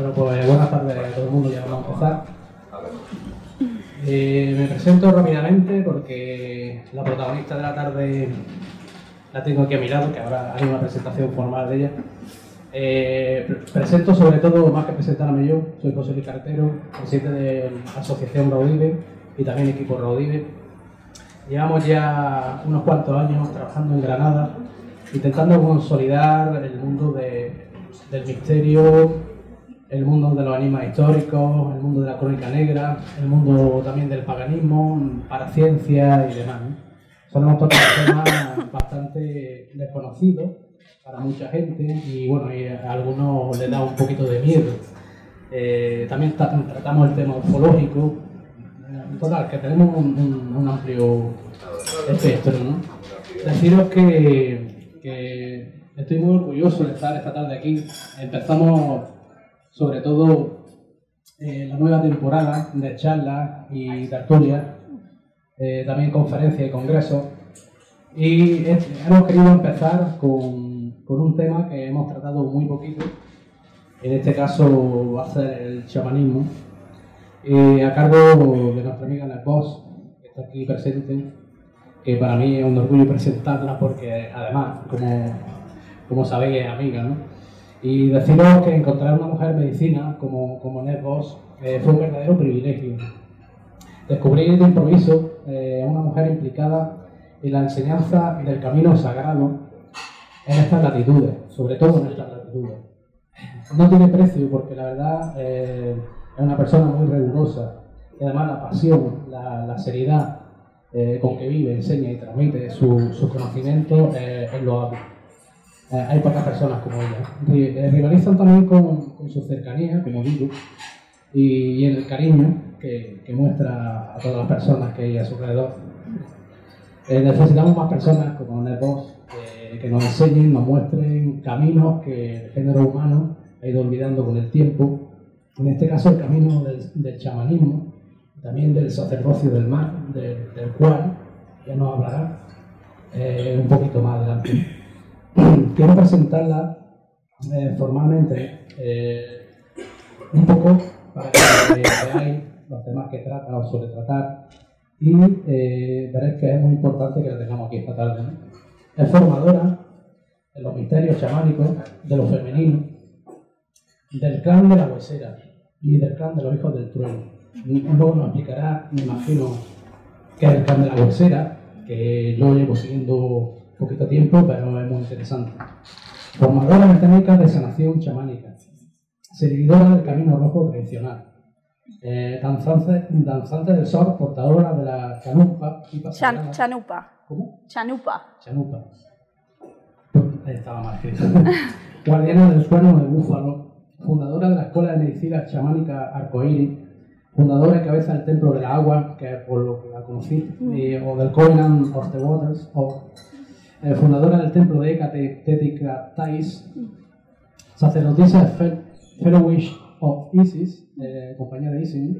Bueno, pues buenas tardes a todo el mundo, ya vamos a empezar. Me presento rápidamente porque la protagonista de la tarde la tengo aquí a mi lado, que ahora haré una presentación formal de ella. Presento sobre todo, más que presentarme yo, soy José Luis Cartero, presidente de la asociación Raudive y también equipo Raudive. Llevamos ya unos cuantos años trabajando en Granada, intentando consolidar el mundo del misterio, el mundo de los enigmas históricos, el mundo de la crónica negra, el mundo también del paganismo, paraciencia y demás, ¿no? Son todos temas bastante desconocidos para mucha gente y bueno, y a algunos les da un poquito de miedo. También tratamos el tema ufológico. Total, que tenemos un amplio espectro, ¿no? Deciros que estoy muy orgulloso de estar esta tarde aquí. Empezamos sobre todo la nueva temporada de charlas y tertulias, también conferencias y congresos. Y hemos querido empezar con un tema que hemos tratado muy poquito. En este caso va a ser el chamanismo. A cargo de nuestra amiga Net Boss, que está aquí presente, que para mí es un orgullo presentarla porque además, como sabéis, es amiga, ¿no? Y deciros que encontrar una mujer en medicina como Net Boss fue un verdadero privilegio. Descubrir de improviso a una mujer implicada en la enseñanza del camino sagrado en estas latitudes, sobre todo en estas latitudes. No tiene precio porque la verdad es una persona muy rigurosa y además la pasión, la seriedad con que vive, enseña y transmite sus conocimientos es loable. Hay pocas personas como ella. Rivalizan también con su cercanía, como digo, y el cariño que muestra a todas las personas que hay a su alrededor. Necesitamos más personas como Net Boss que nos enseñen, nos muestren caminos que el género humano ha ido olvidando con el tiempo. En este caso el camino del chamanismo, también del sacerdocio del mar, del cual ya nos hablará un poquito más adelante. Quiero presentarla formalmente un poco para que veáis los temas que trata o suele tratar y veréis que es muy importante que la tengamos aquí esta tarde, ¿no? Es formadora en los misterios chamánicos de lo femenino, del clan de la huesera y del clan de los hijos del trueno. Luego nos explicará, me imagino, qué es el clan de la huesera, que yo llevo siguiendo poquito tiempo, pero es muy interesante. Formadora en técnicas de sanación chamánica, seguidora del camino rojo tradicional, danzante del sol, portadora de la chanupa. Chanupa. ¿Cómo? Chanupa. Chanupa. Ahí estaba mal escrito. Guardiana del sueño de búfalo, fundadora de la Escuela de Medicina Chamánica Arcoíris, fundadora y cabeza del Templo de la Agua, que es por lo que la conocí, o del Covenant of the Waters, fundadora del Templo de Hécate Tética Thais, sacerdotisa de Fellowship of Isis, compañía de Isis,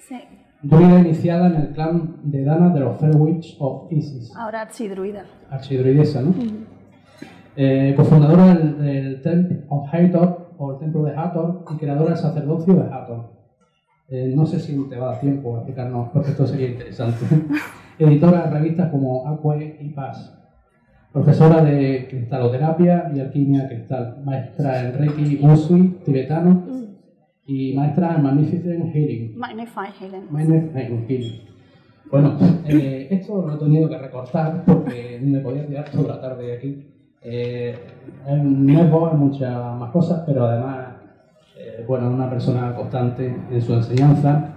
Sí. druida iniciada en el clan de Dana de los Fellowship of Isis. Ahora archidruida. Archidruidesa, ¿no? Cofundadora del Temple of Hathor, o el Templo de Hathor, y creadora del sacerdocio de Hathor. No sé si te va a dar tiempo a explicarnos, porque esto sería interesante. Editora de revistas como Aquae y Paz. Profesora de cristaloterapia y alquimia cristal. Maestra en Reiki Usui tibetano y maestra en Magnificent Healing. Magnify Helen. Magnificent Healing. Bueno, esto lo he tenido que recortar porque me podía tirar toda la tarde aquí. No es voz en muchas más cosas, pero además, bueno, una persona constante en su enseñanza.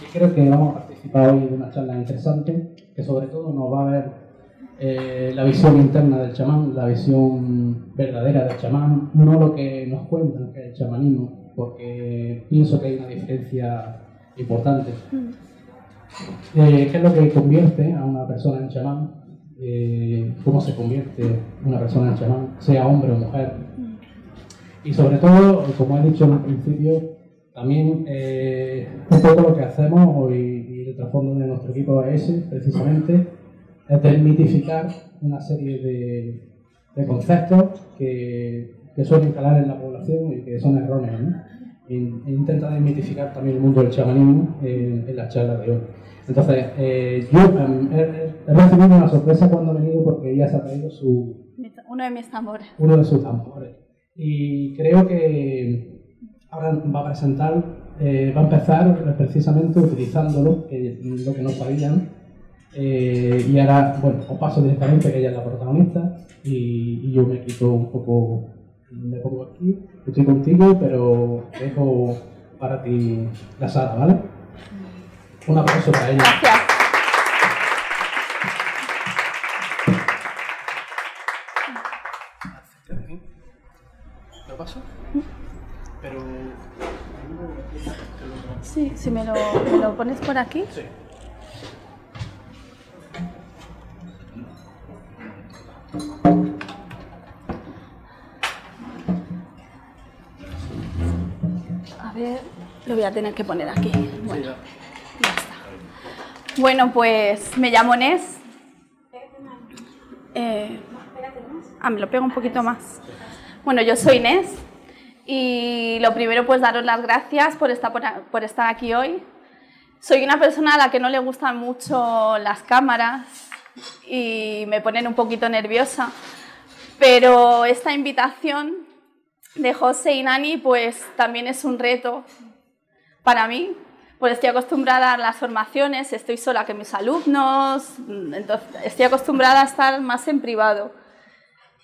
Y creo que vamos a participar hoy de una charla interesante que sobre todo nos va a ver la visión interna del chamán, la visión verdadera del chamán, no lo que nos cuentan que es el chamanismo, porque pienso que hay una diferencia importante. ¿Qué es lo que convierte a una persona en chamán? ¿Cómo se convierte una persona en chamán, sea hombre o mujer? Y sobre todo, como he dicho en un principio, también un poco lo que hacemos y el trasfondo de nuestro equipo es ese, precisamente, es desmitificar una serie de conceptos que suelen calar en la población y que son erróneos, ¿no? intenta desmitificar también el mundo del chamanismo en la charla de hoy. Entonces, yo he recibido una sorpresa cuando he venido porque ella se ha traído uno de mis tambores. Uno de sus tambores. Y creo que ahora va a presentar, va a empezar precisamente utilizándolo, lo que no sabían. Y ahora, bueno, os paso directamente que ella es la protagonista y yo me quito un poco, me pongo aquí, estoy contigo, pero dejo para ti la sala, ¿vale? Un aplauso para ella. Gracias. ¿Lo paso? Pero... Sí, si me lo pones por aquí. Sí. A ver, lo voy a tener que poner aquí. Bueno, ya está. Bueno, pues me llamo Nes. Me lo pego un poquito más. Bueno, yo soy Nes y lo primero pues daros las gracias por estar aquí hoy. Soy una persona a la que no le gustan mucho las cámaras y me ponen un poquito nerviosa, pero esta invitación de José y Nani pues también es un reto para mí, pues estoy acostumbrada a las formaciones, estoy sola que mis alumnos, entonces estoy acostumbrada a estar más en privado.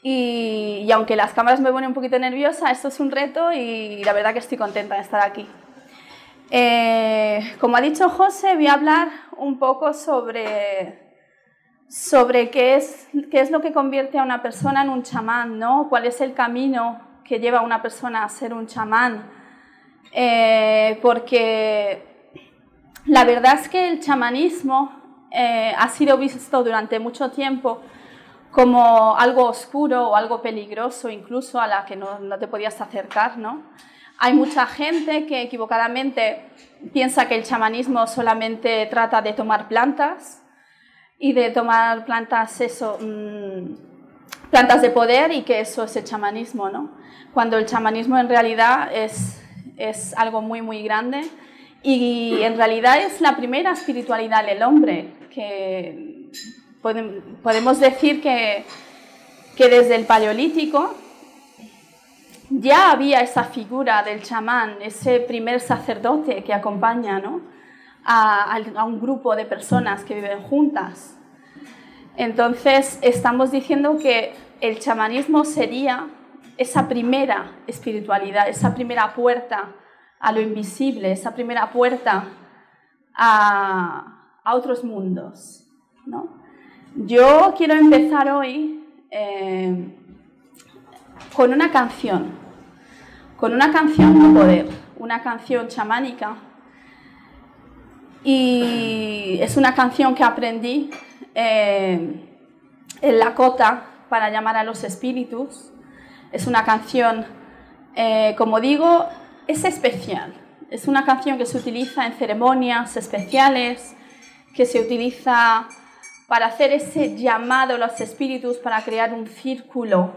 Y aunque las cámaras me ponen un poquito nerviosa, esto es un reto y la verdad que estoy contenta de estar aquí. Como ha dicho José, voy a hablar un poco sobre qué es lo que convierte a una persona en un chamán, ¿no? ¿Cuál es el camino que lleva a una persona a ser un chamán? Porque la verdad es que el chamanismo ha sido visto durante mucho tiempo como algo oscuro o algo peligroso, incluso a la que no te podías acercar, ¿no? Hay mucha gente que equivocadamente piensa que el chamanismo solamente trata de tomar plantas y de tomar plantas, plantas de poder y que eso es el chamanismo, ¿no? Cuando el chamanismo en realidad es algo muy, muy grande y en realidad es la primera espiritualidad del hombre, que podemos decir que desde el Paleolítico ya había esa figura del chamán, ese primer sacerdote que acompaña, ¿no?, a un grupo de personas que viven juntas. Entonces estamos diciendo que el chamanismo sería esa primera espiritualidad, esa primera puerta a lo invisible, esa primera puerta a otros mundos, ¿no? Yo quiero empezar hoy con una canción de poder, una canción chamánica, y es una canción que aprendí en Lakota para llamar a los espíritus. Es una canción, como digo, es especial, es una canción que se utiliza en ceremonias especiales, que se utiliza para hacer ese llamado a los espíritus, para crear un círculo,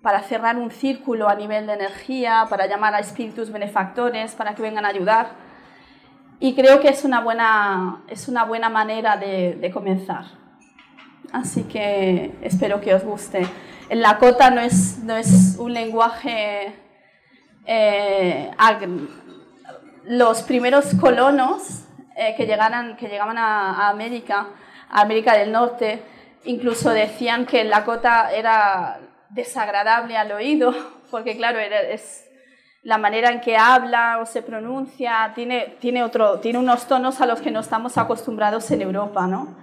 para cerrar un círculo a nivel de energía, para llamar a espíritus benefactores, para que vengan a ayudar. Y creo que es una buena manera de comenzar. Así que espero que os guste. El Lakota no es un lenguaje... los primeros colonos que llegaban a América del Norte, incluso decían que el Lakota era desagradable al oído, porque claro, es la manera en que habla o se pronuncia, tiene unos tonos a los que no estamos acostumbrados en Europa, ¿no?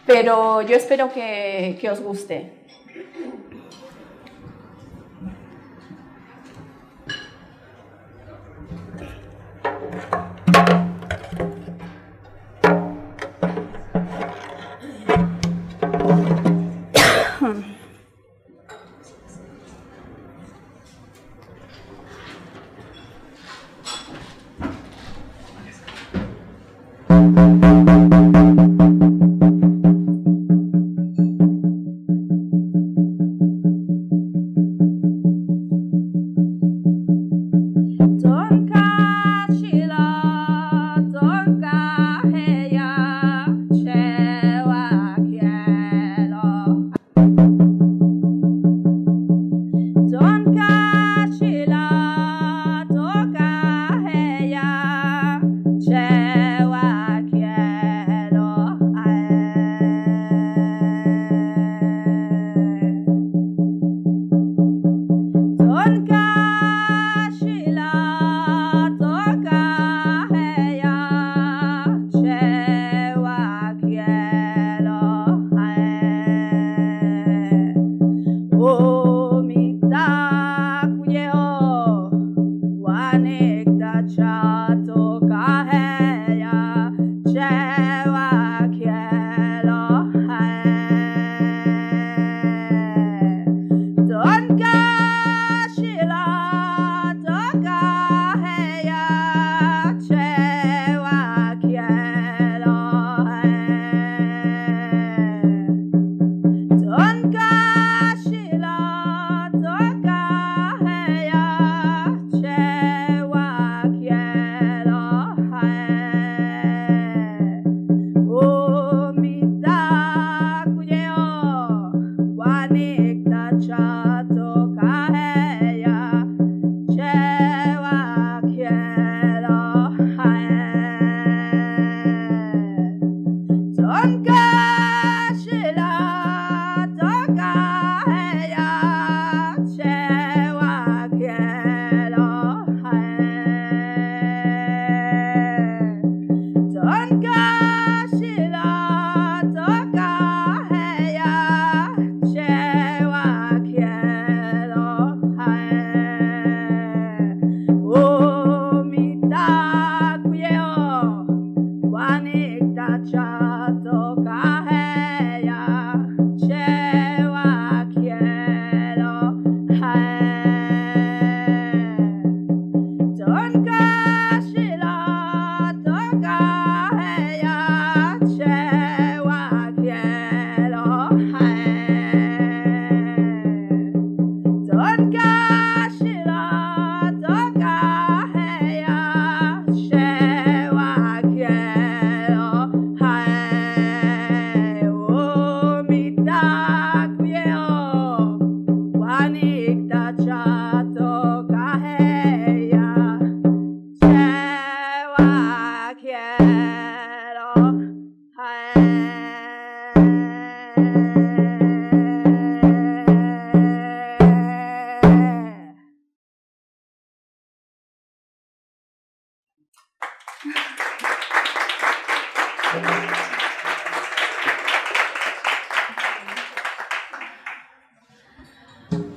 Pero yo espero que os guste.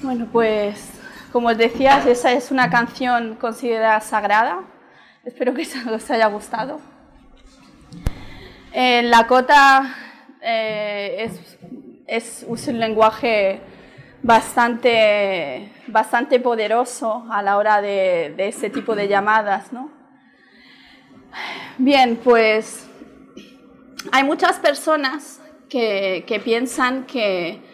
Bueno, pues como os decía, esa es una canción considerada sagrada. Espero que os haya gustado. El Lakota es un lenguaje bastante poderoso a la hora de ese tipo de llamadas, ¿no? Bien, pues hay muchas personas que piensan que...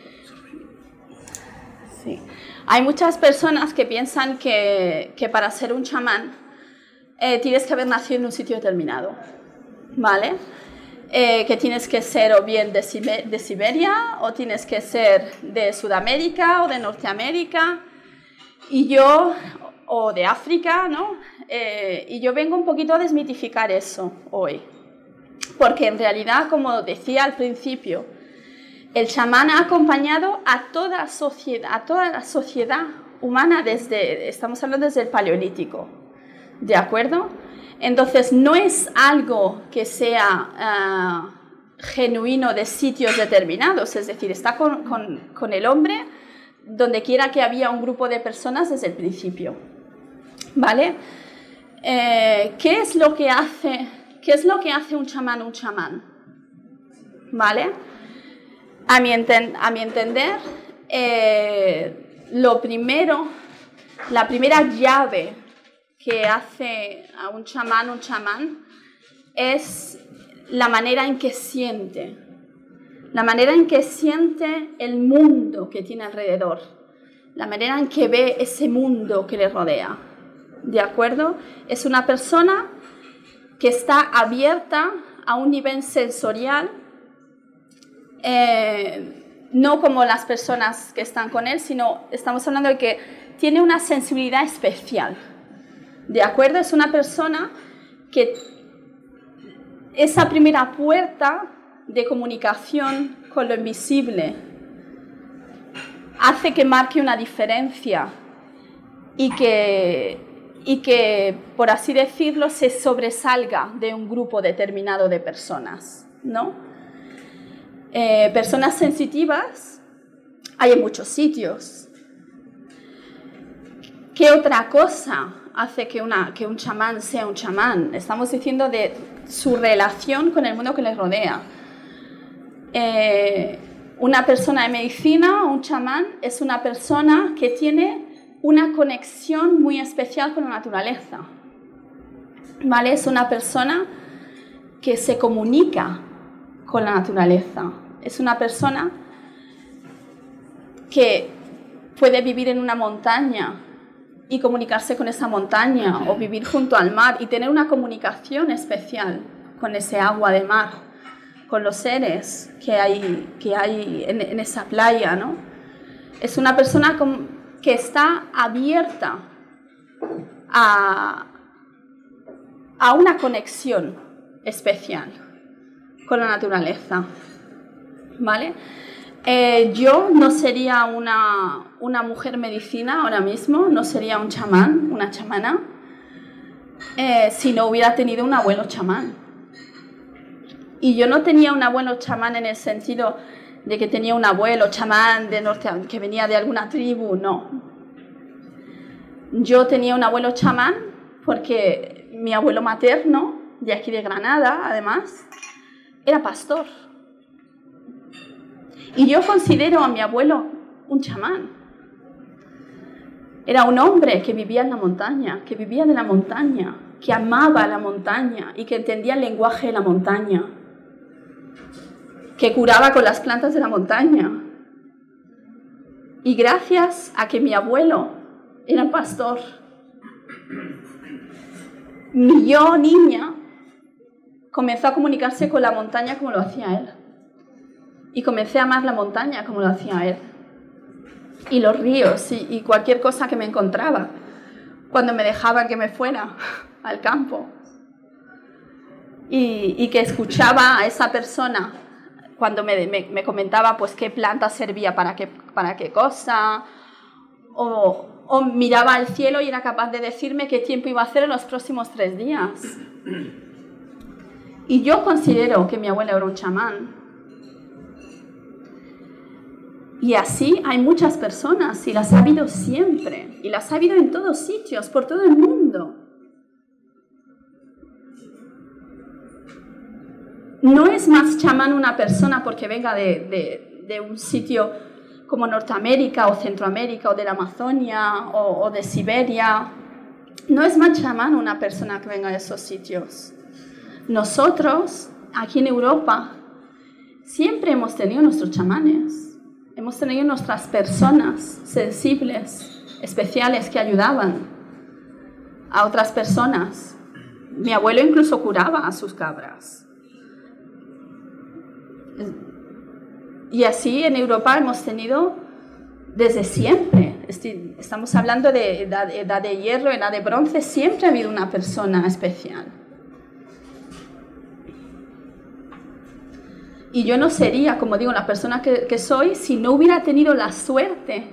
Sí. Hay muchas personas que piensan que para ser un chamán tienes que haber nacido en un sitio determinado, ¿vale? Que tienes que ser o bien de Siberia, o tienes que ser de Sudamérica o de Norteamérica, o de África, ¿no? Y yo vengo un poquito a desmitificar eso hoy, porque en realidad, como decía al principio, el chamán ha acompañado a toda la sociedad humana estamos hablando desde el Paleolítico, ¿de acuerdo? Entonces, no es algo que sea genuino de sitios determinados, es decir, está con el hombre donde quiera que había un grupo de personas desde el principio, ¿vale? ¿Qué es lo que hace un chamán? ¿Vale? A mi entender, la primera llave que hace a un chamán es la manera en que siente el mundo que tiene alrededor, la manera en que ve ese mundo que le rodea, ¿de acuerdo? Es una persona que está abierta a un nivel sensorial, no como las personas que están con él, sino estamos hablando de que tiene una sensibilidad especial, ¿de acuerdo? Es una persona que esa primera puerta de comunicación con lo invisible hace que marque una diferencia y que, por así decirlo, se sobresalga de un grupo determinado de personas, ¿no? Personas sensitivas hay en muchos sitios. ¿Qué otra cosa hace que un chamán sea un chamán? Estamos diciendo de su relación con el mundo que le rodea. Una persona de medicina, un chamán, es una persona que tiene una conexión muy especial con la naturaleza, ¿vale? Es una persona que se comunica con la naturaleza. Es una persona que puede vivir en una montaña y comunicarse con esa montaña, o vivir junto al mar y tener una comunicación especial con ese agua de mar, con los seres que hay en esa playa, ¿no? Es una persona que está abierta a una conexión especial con la naturaleza, ¿vale? Yo no sería una mujer medicina ahora mismo, no sería un chamán, una chamana, si no hubiera tenido un abuelo chamán. Y yo no tenía un abuelo chamán en el sentido de que tenía un abuelo chamán de norte, que venía de alguna tribu, no. Yo tenía un abuelo chamán porque mi abuelo materno, de aquí de Granada, además, era pastor. Y yo considero a mi abuelo un chamán. Era un hombre que vivía en la montaña, que vivía de la montaña, que amaba la montaña y que entendía el lenguaje de la montaña, que curaba con las plantas de la montaña. Y gracias a que mi abuelo era pastor, mi yo, niña, comenzó a comunicarse con la montaña como lo hacía él. Y comencé a amar la montaña como lo hacía él. Y los ríos y cualquier cosa que me encontraba cuando me dejaban que me fuera al campo. Y que escuchaba a esa persona cuando me comentaba pues qué planta servía para qué cosa, o miraba al cielo y era capaz de decirme qué tiempo iba a hacer en los próximos 3 días. Y yo considero que mi abuelo era un chamán. Y así hay muchas personas, y las ha habido siempre, y las ha habido en todos sitios, por todo el mundo. No es más chamán una persona porque venga de un sitio como Norteamérica o Centroamérica o de la Amazonia o de Siberia. No es más chamán una persona que venga de esos sitios. Nosotros, aquí en Europa, siempre hemos tenido nuestros chamanes. Hemos tenido nuestras personas sensibles, especiales, que ayudaban a otras personas. Mi abuelo incluso curaba a sus cabras. Y así en Europa hemos tenido desde siempre. Estamos hablando de edad de hierro, edad de bronce, siempre ha habido una persona especial. Y yo no sería, como digo, la persona que soy si no hubiera tenido la suerte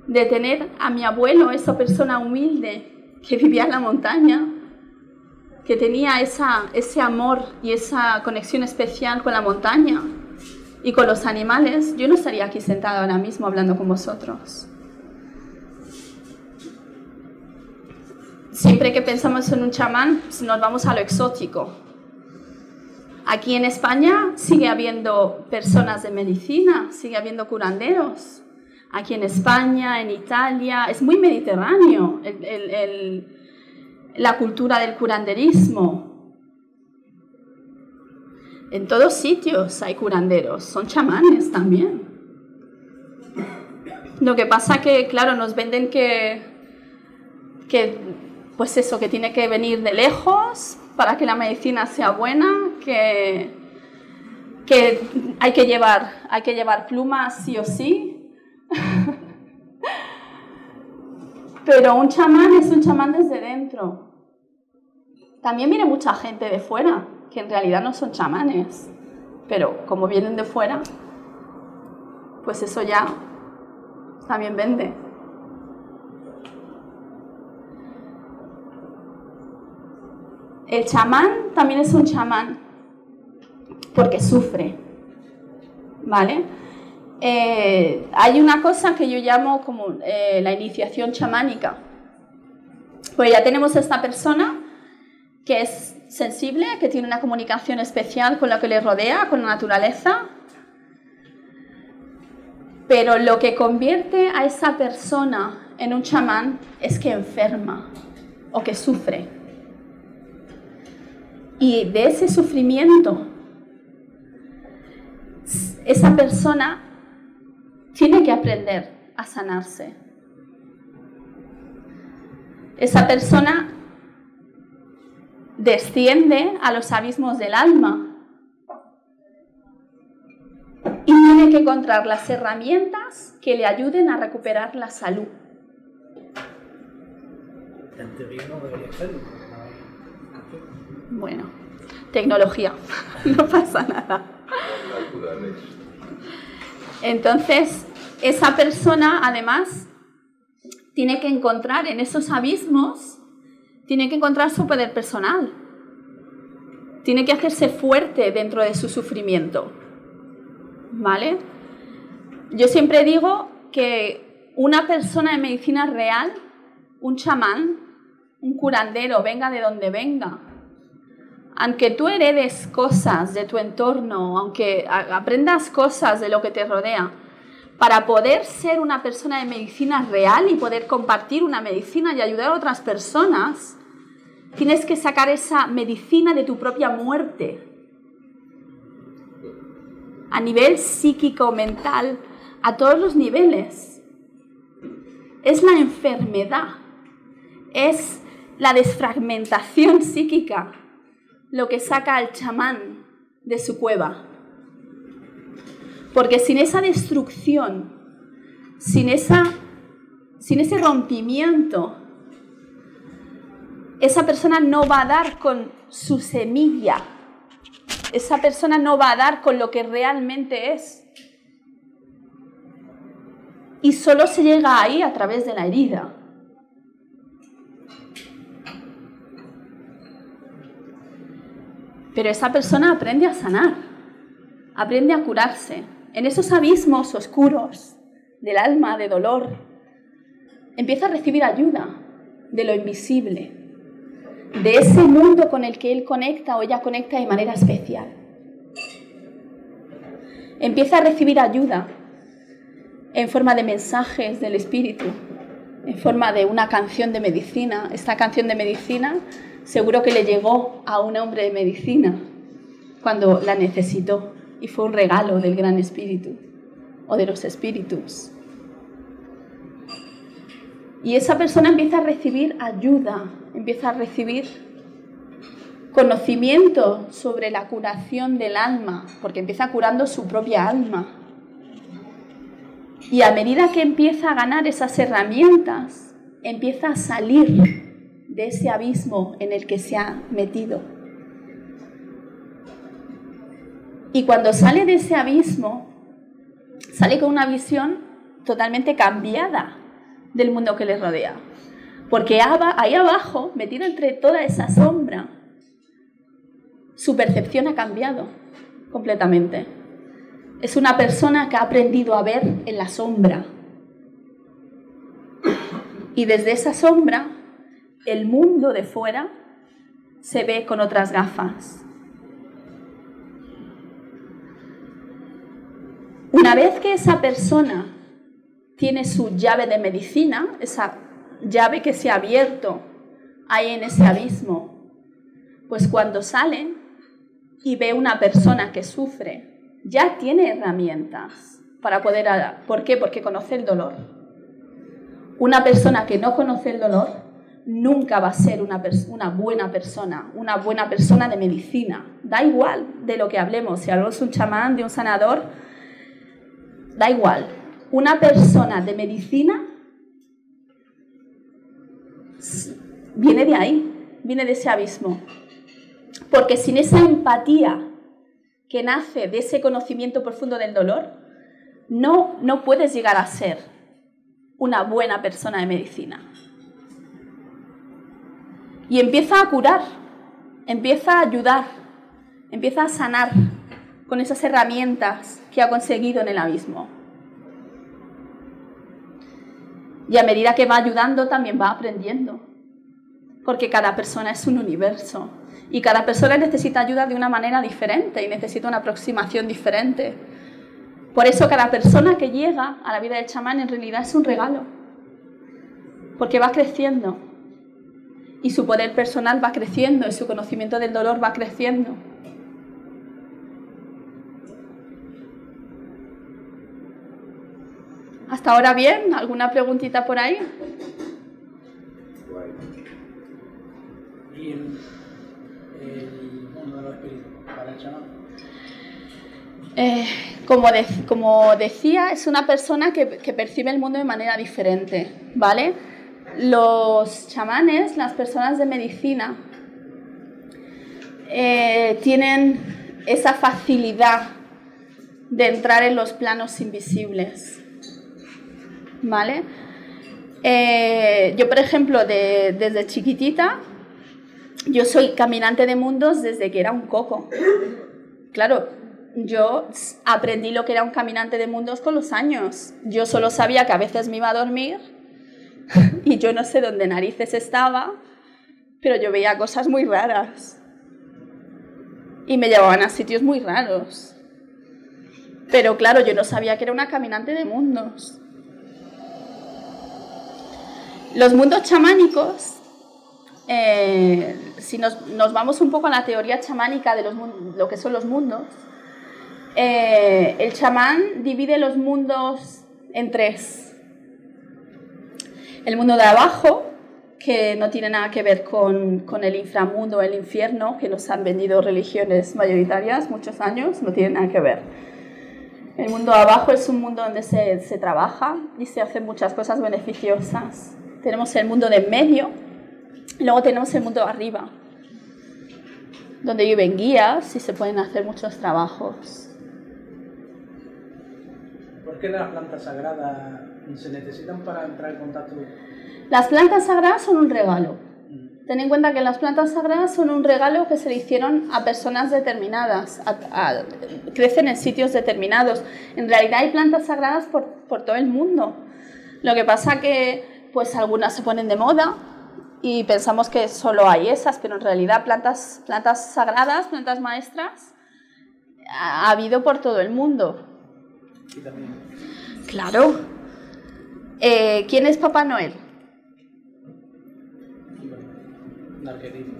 de tener a mi abuelo, esa persona humilde que vivía en la montaña, que tenía ese amor y esa conexión especial con la montaña y con los animales. Yo no estaría aquí sentada ahora mismo hablando con vosotros. Siempre que pensamos en un chamán, nos vamos a lo exótico. Aquí en España sigue habiendo personas de medicina, sigue habiendo curanderos. Aquí en España, en Italia, es muy mediterráneo la cultura del curanderismo. En todos sitios hay curanderos, son chamanes también. Lo que pasa que, claro, nos venden que pues eso, que tiene que venir de lejos para que la medicina sea buena, que hay que llevar plumas sí o sí. Pero un chamán es un chamán desde dentro. También viene mucha gente de fuera, que en realidad no son chamanes, pero como vienen de fuera, pues eso ya también vende. El chamán también es un chamán porque sufre, ¿vale? Hay una cosa que yo llamo como la iniciación chamánica. Pues ya tenemos esta persona que es sensible, que tiene una comunicación especial con lo que le rodea, con la naturaleza, pero lo que convierte a esa persona en un chamán es que enferma o que sufre. Y de ese sufrimiento, esa persona tiene que aprender a sanarse. Esa persona desciende a los abismos del alma y tiene que encontrar las herramientas que le ayuden a recuperar la salud. En teoría no debería hacerlo. Bueno, Tecnología, no pasa nada. Entonces, esa persona, además, tiene que encontrar en esos abismos, tiene que encontrar su poder personal. Tiene que hacerse fuerte dentro de su sufrimiento. ¿Vale? Yo siempre digo que una persona de medicina real, un chamán, un curandero, venga de donde venga, aunque tú heredes cosas de tu entorno, aunque aprendas cosas de lo que te rodea, para poder ser una persona de medicina real y poder compartir una medicina y ayudar a otras personas, tienes que sacar esa medicina de tu propia muerte. A nivel psíquico, mental, a todos los niveles. Es la enfermedad, es la desfragmentación psíquica lo que saca al chamán de su cueva. Porque sin esa destrucción, sin ese rompimiento, esa persona no va a dar con su semilla. Esa persona no va a dar con lo que realmente es. Y solo se llega ahí a través de la herida. Pero esa persona aprende a sanar, aprende a curarse. En esos abismos oscuros del alma, de dolor, empieza a recibir ayuda de lo invisible, de ese mundo con el que él conecta o ella conecta de manera especial. Empieza a recibir ayuda en forma de mensajes del espíritu, en forma de una canción de medicina. Esta canción de medicina seguro que le llegó a un hombre de medicina cuando la necesitó y fue un regalo del gran espíritu o de los espíritus. Y esa persona empieza a recibir ayuda, empieza a recibir conocimiento sobre la curación del alma, porque empieza curando su propia alma. Y a medida que empieza a ganar esas herramientas, empieza a salir de ese abismo en el que se ha metido. Y cuando sale de ese abismo, sale con una visión totalmente cambiada del mundo que le rodea. Porque ahí abajo, metido entre toda esa sombra, su percepción ha cambiado completamente. Es una persona que ha aprendido a ver en la sombra. Y desde esa sombra, el mundo de fuera se ve con otras gafas. Una vez que esa persona tiene su llave de medicina, esa llave que se ha abierto ahí en ese abismo, pues cuando sale y ve una persona que sufre, ya tiene herramientas para poder... ¿Por qué? Porque conoce el dolor. Una persona que no conoce el dolor nunca va a ser una buena persona de medicina. Da igual de lo que hablemos, si hablamos de un chamán, de un sanador, da igual. Una persona de medicina viene de ahí, viene de ese abismo. Porque sin esa empatía que nace de ese conocimiento profundo del dolor, no puedes llegar a ser una buena persona de medicina. Y empieza a curar, empieza a ayudar, empieza a sanar con esas herramientas que ha conseguido en el abismo. Y a medida que va ayudando, también va aprendiendo. Porque cada persona es un universo. Y cada persona necesita ayuda de una manera diferente y necesita una aproximación diferente. Por eso cada persona que llega a la vida del chamán en realidad es un regalo. Porque va creciendo. Y su poder personal va creciendo y su conocimiento del dolor va creciendo. ¿Hasta ahora bien? ¿Alguna preguntita por ahí? ¿Y el mundo de los espíritus para el chamán? Como decía, es una persona que percibe el mundo de manera diferente, ¿vale? Los chamanes, las personas de medicina, tienen esa facilidad de entrar en los planos invisibles, ¿vale? Yo, por ejemplo, desde chiquitita, yo soy caminante de mundos desde que era un coco. Claro, yo aprendí lo que era un caminante de mundos con los años. Yo solo sabía que a veces me iba a dormir y yo no sé dónde narices estaba, pero yo veía cosas muy raras. Y me llevaban a sitios muy raros. Pero claro, yo no sabía que era una caminante de mundos. Los mundos chamánicos, si nos vamos un poco a la teoría chamánica de lo que son los mundos, el chamán divide los mundos en tres. El mundo de abajo, que no tiene nada que ver con el inframundo o el infierno, que nos han vendido religiones mayoritarias muchos años, no tiene nada que ver. El mundo de abajo es un mundo donde se trabaja y se hacen muchas cosas beneficiosas. Tenemos el mundo de en medio y luego tenemos el mundo de arriba, donde viven guías y se pueden hacer muchos trabajos. ¿Por qué las plantas sagradas se necesitan para entrar en contacto? Las plantas sagradas son un regalo. Ten en cuenta que las plantas sagradas son un regalo que se le hicieron a personas determinadas, crecen en sitios determinados. En realidad hay plantas sagradas por todo el mundo. Lo que pasa que pues algunas se ponen de moda y pensamos que solo hay esas, pero en realidad plantas sagradas, plantas maestras, ha habido por todo el mundo. Y también. Claro. ¿Quién es Papá Noel? Un arquetipo.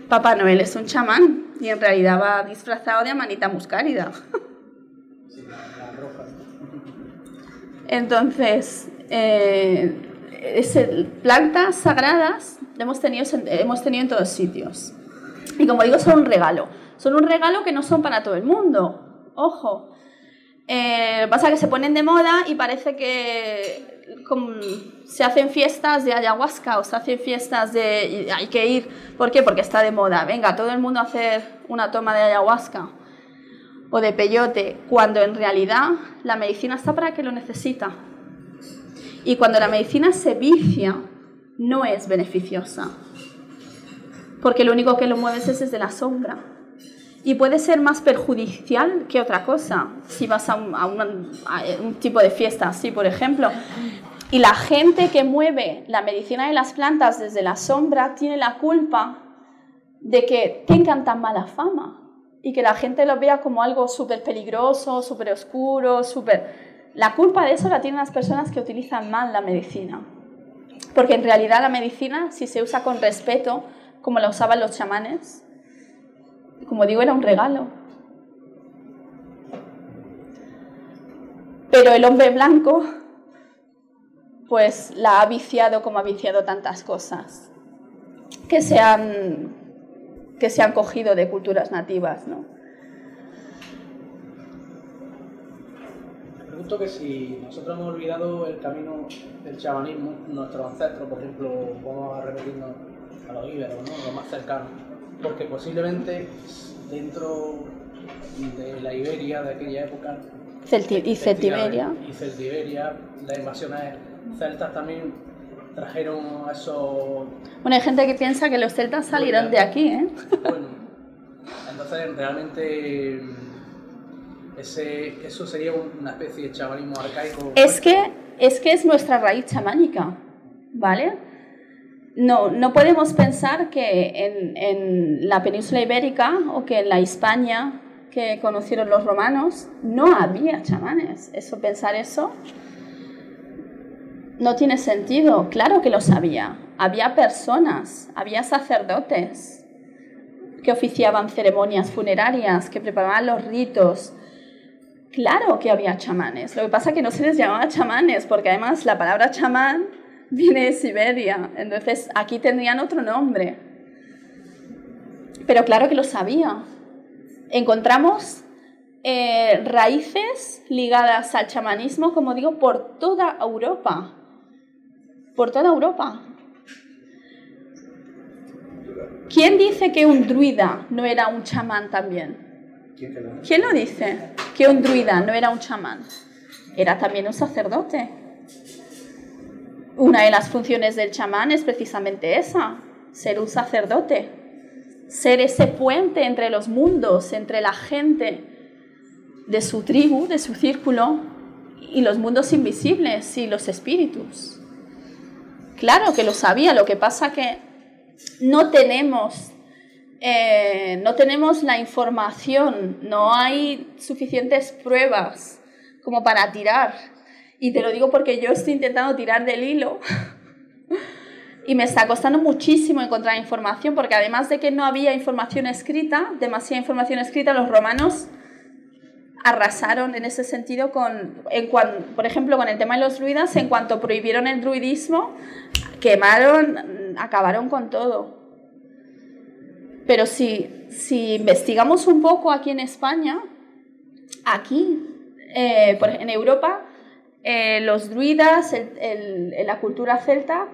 Papá Noel es un chamán y en realidad va disfrazado de Amanita Muscárida. Sí, la roja. Entonces, plantas sagradas hemos tenido en todos sitios. Y como digo, son un regalo. Son un regalo que no son para todo el mundo. Ojo. Pasa que se ponen de moda y parece que se hacen fiestas de ayahuasca o se hacen fiestas de... Hay que ir. ¿Por qué? Porque está de moda. Venga, todo el mundo a hacer una toma de ayahuasca o de peyote, cuando en realidad la medicina está para el que lo necesita. Y cuando la medicina se vicia, no es beneficiosa. Porque lo único que lo mueves es desde la sombra. Y puede ser más perjudicial que otra cosa, si vas a un tipo de fiesta así, por ejemplo. Y la gente que mueve la medicina de las plantas desde la sombra tiene la culpa de que tengan tan mala fama y que la gente lo vea como algo súper peligroso, súper oscuro, súper... La culpa de eso la tienen las personas que utilizan mal la medicina. Porque en realidad la medicina, si se usa con respeto, como la usaban los chamanes, como digo, era un regalo. Pero el hombre blanco, pues la ha viciado como ha viciado tantas cosas que se han cogido de culturas nativas, ¿no? Me pregunto que si nosotros hemos olvidado el camino del chamanismo, nuestros ancestros, por ejemplo, vamos a repetirnos a los íberos, ¿no? Lo más cercano, porque posiblemente dentro de la Iberia de aquella época y Celtiberia, las invasiones celtas también trajeron eso. Bueno, hay gente que piensa que los celtas salieron de aquí, ¿eh? Bueno, entonces realmente eso sería una especie de chamanismo arcaico. Es que es nuestra raíz chamánica, ¿vale? No podemos pensar que en la península ibérica o que en la Hispania que conocieron los romanos no había chamanes. Pensar eso no tiene sentido. Claro que los había. Había personas, había sacerdotes que oficiaban ceremonias funerarias, que preparaban los ritos. Claro que había chamanes. Lo que pasa es que no se les llamaba chamanes, porque además la palabra chamán viene de Siberia, entonces aquí tendrían otro nombre. Pero claro que lo sabía. Encontramos raíces ligadas al chamanismo, como digo, por toda Europa. Por toda Europa. ¿Quién dice que un druida no era un chamán también? ¿Quién lo dice? Que un druida no era un chamán. Era también un sacerdote. Una de las funciones del chamán es precisamente esa, ser un sacerdote, ser ese puente entre los mundos, entre la gente de su tribu, de su círculo, y los mundos invisibles y los espíritus. Claro que lo sabía, lo que pasa que no tenemos la información, no hay suficientes pruebas como para tirar. Y te lo digo porque yo estoy intentando tirar del hilo y me está costando muchísimo encontrar información, porque además de que no había información escrita, demasiada información escrita, los romanos arrasaron en ese sentido por ejemplo, con el tema de los druidas. En cuanto prohibieron el druidismo, acabaron con todo. Pero si investigamos un poco aquí en España, en Europa, los druidas, en la cultura celta,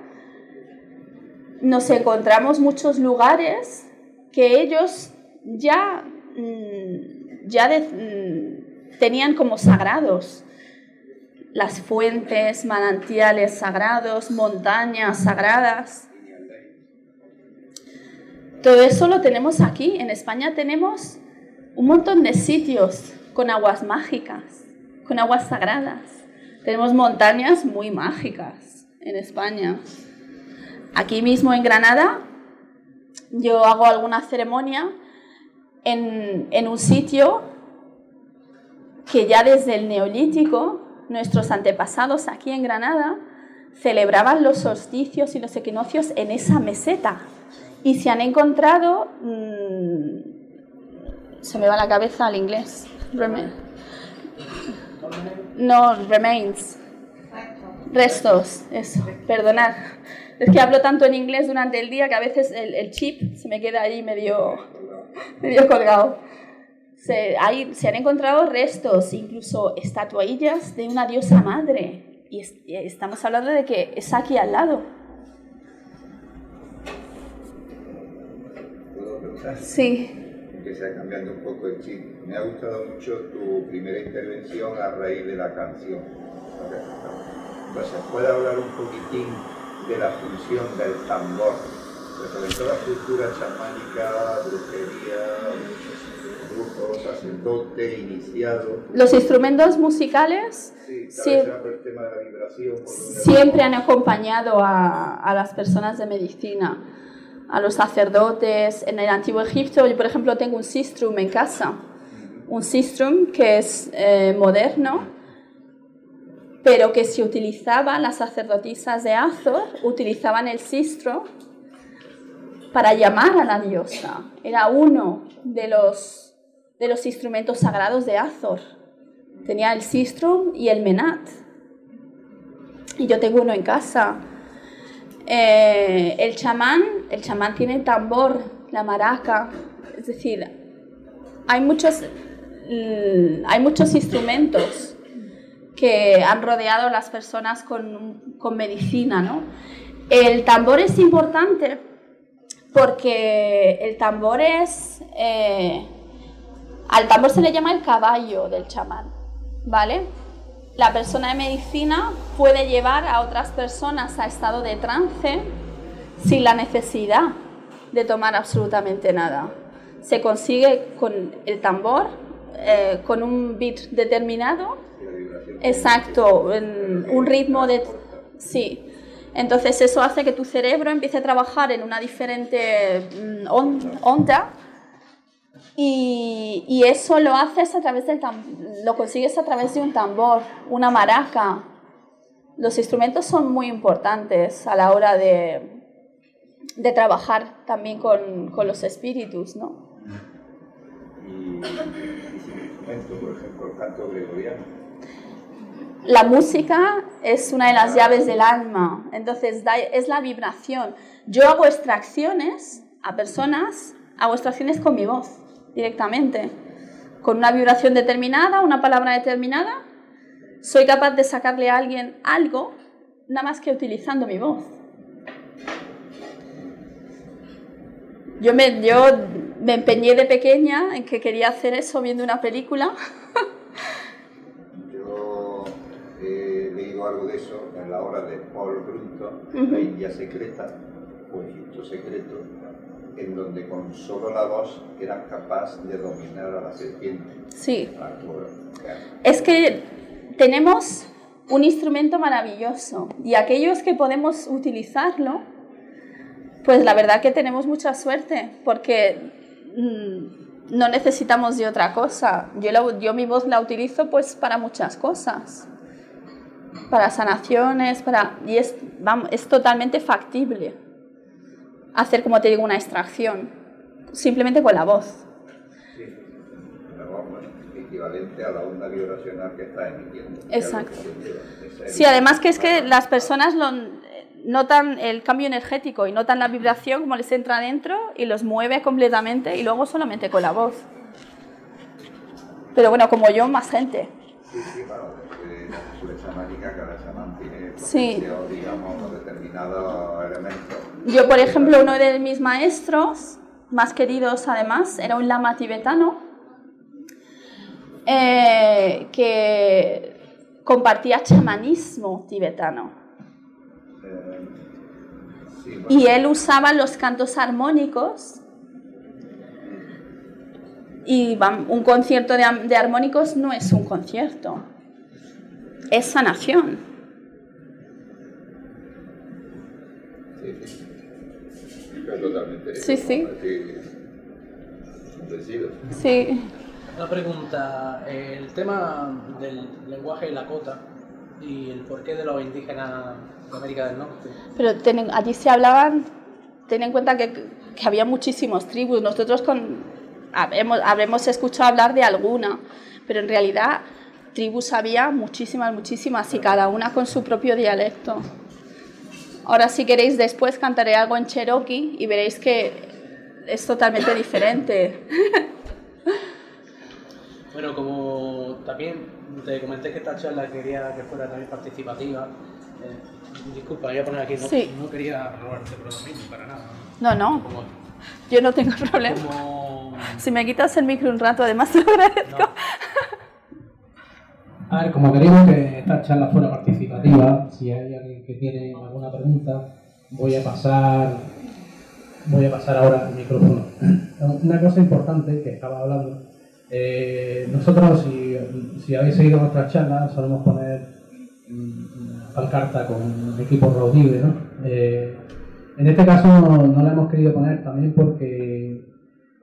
nos encontramos muchos lugares que ellos ya tenían como sagrados. Las fuentes, manantiales sagrados, montañas sagradas. Todo eso lo tenemos aquí. En España tenemos un montón de sitios con aguas mágicas, con aguas sagradas. Tenemos montañas muy mágicas en España. Aquí mismo en Granada, yo hago alguna ceremonia en un sitio que ya desde el Neolítico, nuestros antepasados aquí en Granada celebraban los solsticios y los equinoccios en esa meseta. Y se han encontrado, se me va la cabeza al inglés, remains, restos, eso, perdonad. Es que hablo tanto en inglés durante el día que a veces el chip se me queda ahí medio colgado. Se han encontrado restos, incluso estatuillas de una diosa madre. Y estamos hablando de que es aquí al lado. ¿Puedo preguntar? Sí. Que sea cambiando un poco el chip. Me ha gustado mucho tu primera intervención a raíz de la canción. Entonces, ¿puede hablar un poquitín de la función del tambor? Sobre toda la cultura chamánica, brujería, brujos, sacerdote, iniciado. Los instrumentos musicales siempre han acompañado a las personas de medicina, a los sacerdotes. En el antiguo Egipto, yo por ejemplo tengo un sistrum en casa, un sistrum que es moderno, pero que se utilizaba, las sacerdotisas de Hathor utilizaban el sistro para llamar a la diosa. Era uno de los instrumentos sagrados de Hathor. Tenía el sistrum y el menat. Y yo tengo uno en casa. El chamán tiene tambor, la maraca. Es decir, hay muchos instrumentos que han rodeado a las personas con medicina, ¿no? El tambor es importante porque el tambor al tambor se le llama el caballo del chamán, ¿vale? La persona de medicina puede llevar a otras personas a estado de trance sin la necesidad de tomar absolutamente nada. Se consigue con el tambor, con un beat determinado, exacto, un ritmo de... Sí. Entonces eso hace que tu cerebro empiece a trabajar en una diferente onda y eso lo haces a través lo consigues a través de un tambor, una maraca. Los instrumentos son muy importantes a la hora de trabajar también con los espíritus, ¿no? Y sin instrumento, por ejemplo, el canto gregoriano. La música es una de las llaves del alma, entonces es la vibración. Yo hago extracciones a personas, hago extracciones con mi voz directamente, con una vibración determinada, una palabra determinada. Soy capaz de sacarle a alguien algo nada más que utilizando mi voz. Yo me empeñé de pequeña en que quería hacer eso viendo una película. Yo he leído algo de eso en la obra de Paul Brunton, La India Secreta, o Egipto Secreto, en donde con solo la voz eran capaces de dominar a la serpiente. Sí. Es que tenemos un instrumento maravilloso y aquellos que podemos utilizarlo, pues la verdad que tenemos mucha suerte porque no necesitamos de otra cosa. Yo mi voz la utilizo pues para muchas cosas, para sanaciones, y es totalmente factible hacer, como te digo, una extracción simplemente con la voz. Sí, la voz equivalente a la onda vibracional que está emitiendo. Exacto. Sí, además que es que las personas notan el cambio energético y notan la vibración como les entra dentro y los mueve completamente, y luego solamente con la voz. Pero bueno, como yo, más gente. Sí, claro, desde la cultura chamánica, cada chamán tiene sí, digamos, unos determinados elementos. Yo, por ejemplo, uno de mis maestros más queridos, además, era un lama tibetano que compartía chamanismo tibetano. Sí, bueno. Y él usaba los cantos armónicos. Y un concierto de armónicos no es un concierto, es sanación. Sí, sí. Es totalmente. Sí, sí. Sí. Una pregunta, el tema del lenguaje y la cota y el porqué de los indígenas de América del Norte. Pero allí se hablaban, ten en cuenta que había muchísimas tribus. Nosotros habremos escuchado hablar de alguna, pero en realidad tribus había muchísimas, y cada una con su propio dialecto. Ahora, si queréis, después cantaré algo en cherokee y veréis que es totalmente diferente. Bueno, como también te comenté que esta charla quería que fuera también participativa, disculpa, voy a poner aquí, no quería robarte protagonismo para nada. No. Yo no tengo problema. Si me quitas el micro un rato, además te lo agradezco. No. A ver, como queríamos que esta charla fuera participativa, si hay alguien que tiene alguna pregunta, voy a pasar ahora el micrófono. Una cosa importante que estaba hablando, nosotros, si habéis seguido nuestras charlas, solemos poner una pancarta con equipo Raudive, ¿no? En este caso no la hemos querido poner también porque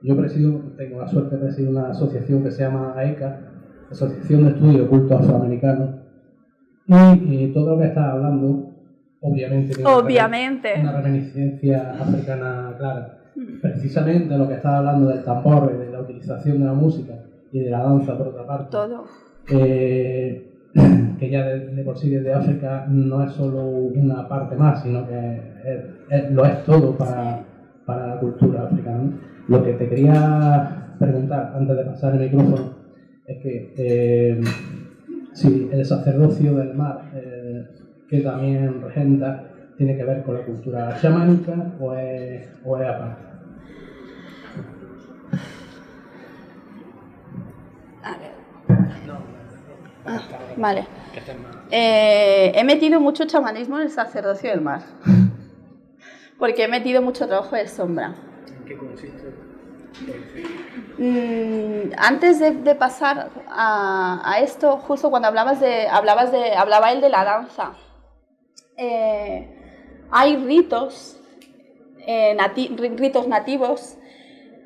yo tengo la suerte de presidir una asociación que se llama AECA, Asociación de Estudio de Culto Afroamericano, y todo lo que estás hablando, obviamente, tiene una reminiscencia africana clara. Precisamente lo que estás hablando del tambor, de la utilización de la música y de la danza, por otra parte. Todo. Que ya de por sí desde África no es solo una parte más, sino que lo es todo para la cultura africana. Lo que te quería preguntar antes de pasar el micrófono es que si el sacerdocio del mar, que también regenta, tiene que ver con la cultura chamánica o es aparte. A ver. Vale. He metido mucho chamanismo en el sacerdocio del mar, porque he metido mucho trabajo de sombra. ¿En qué consiste? Antes de pasar a esto, justo cuando hablaba él de la danza. Hay ritos nativos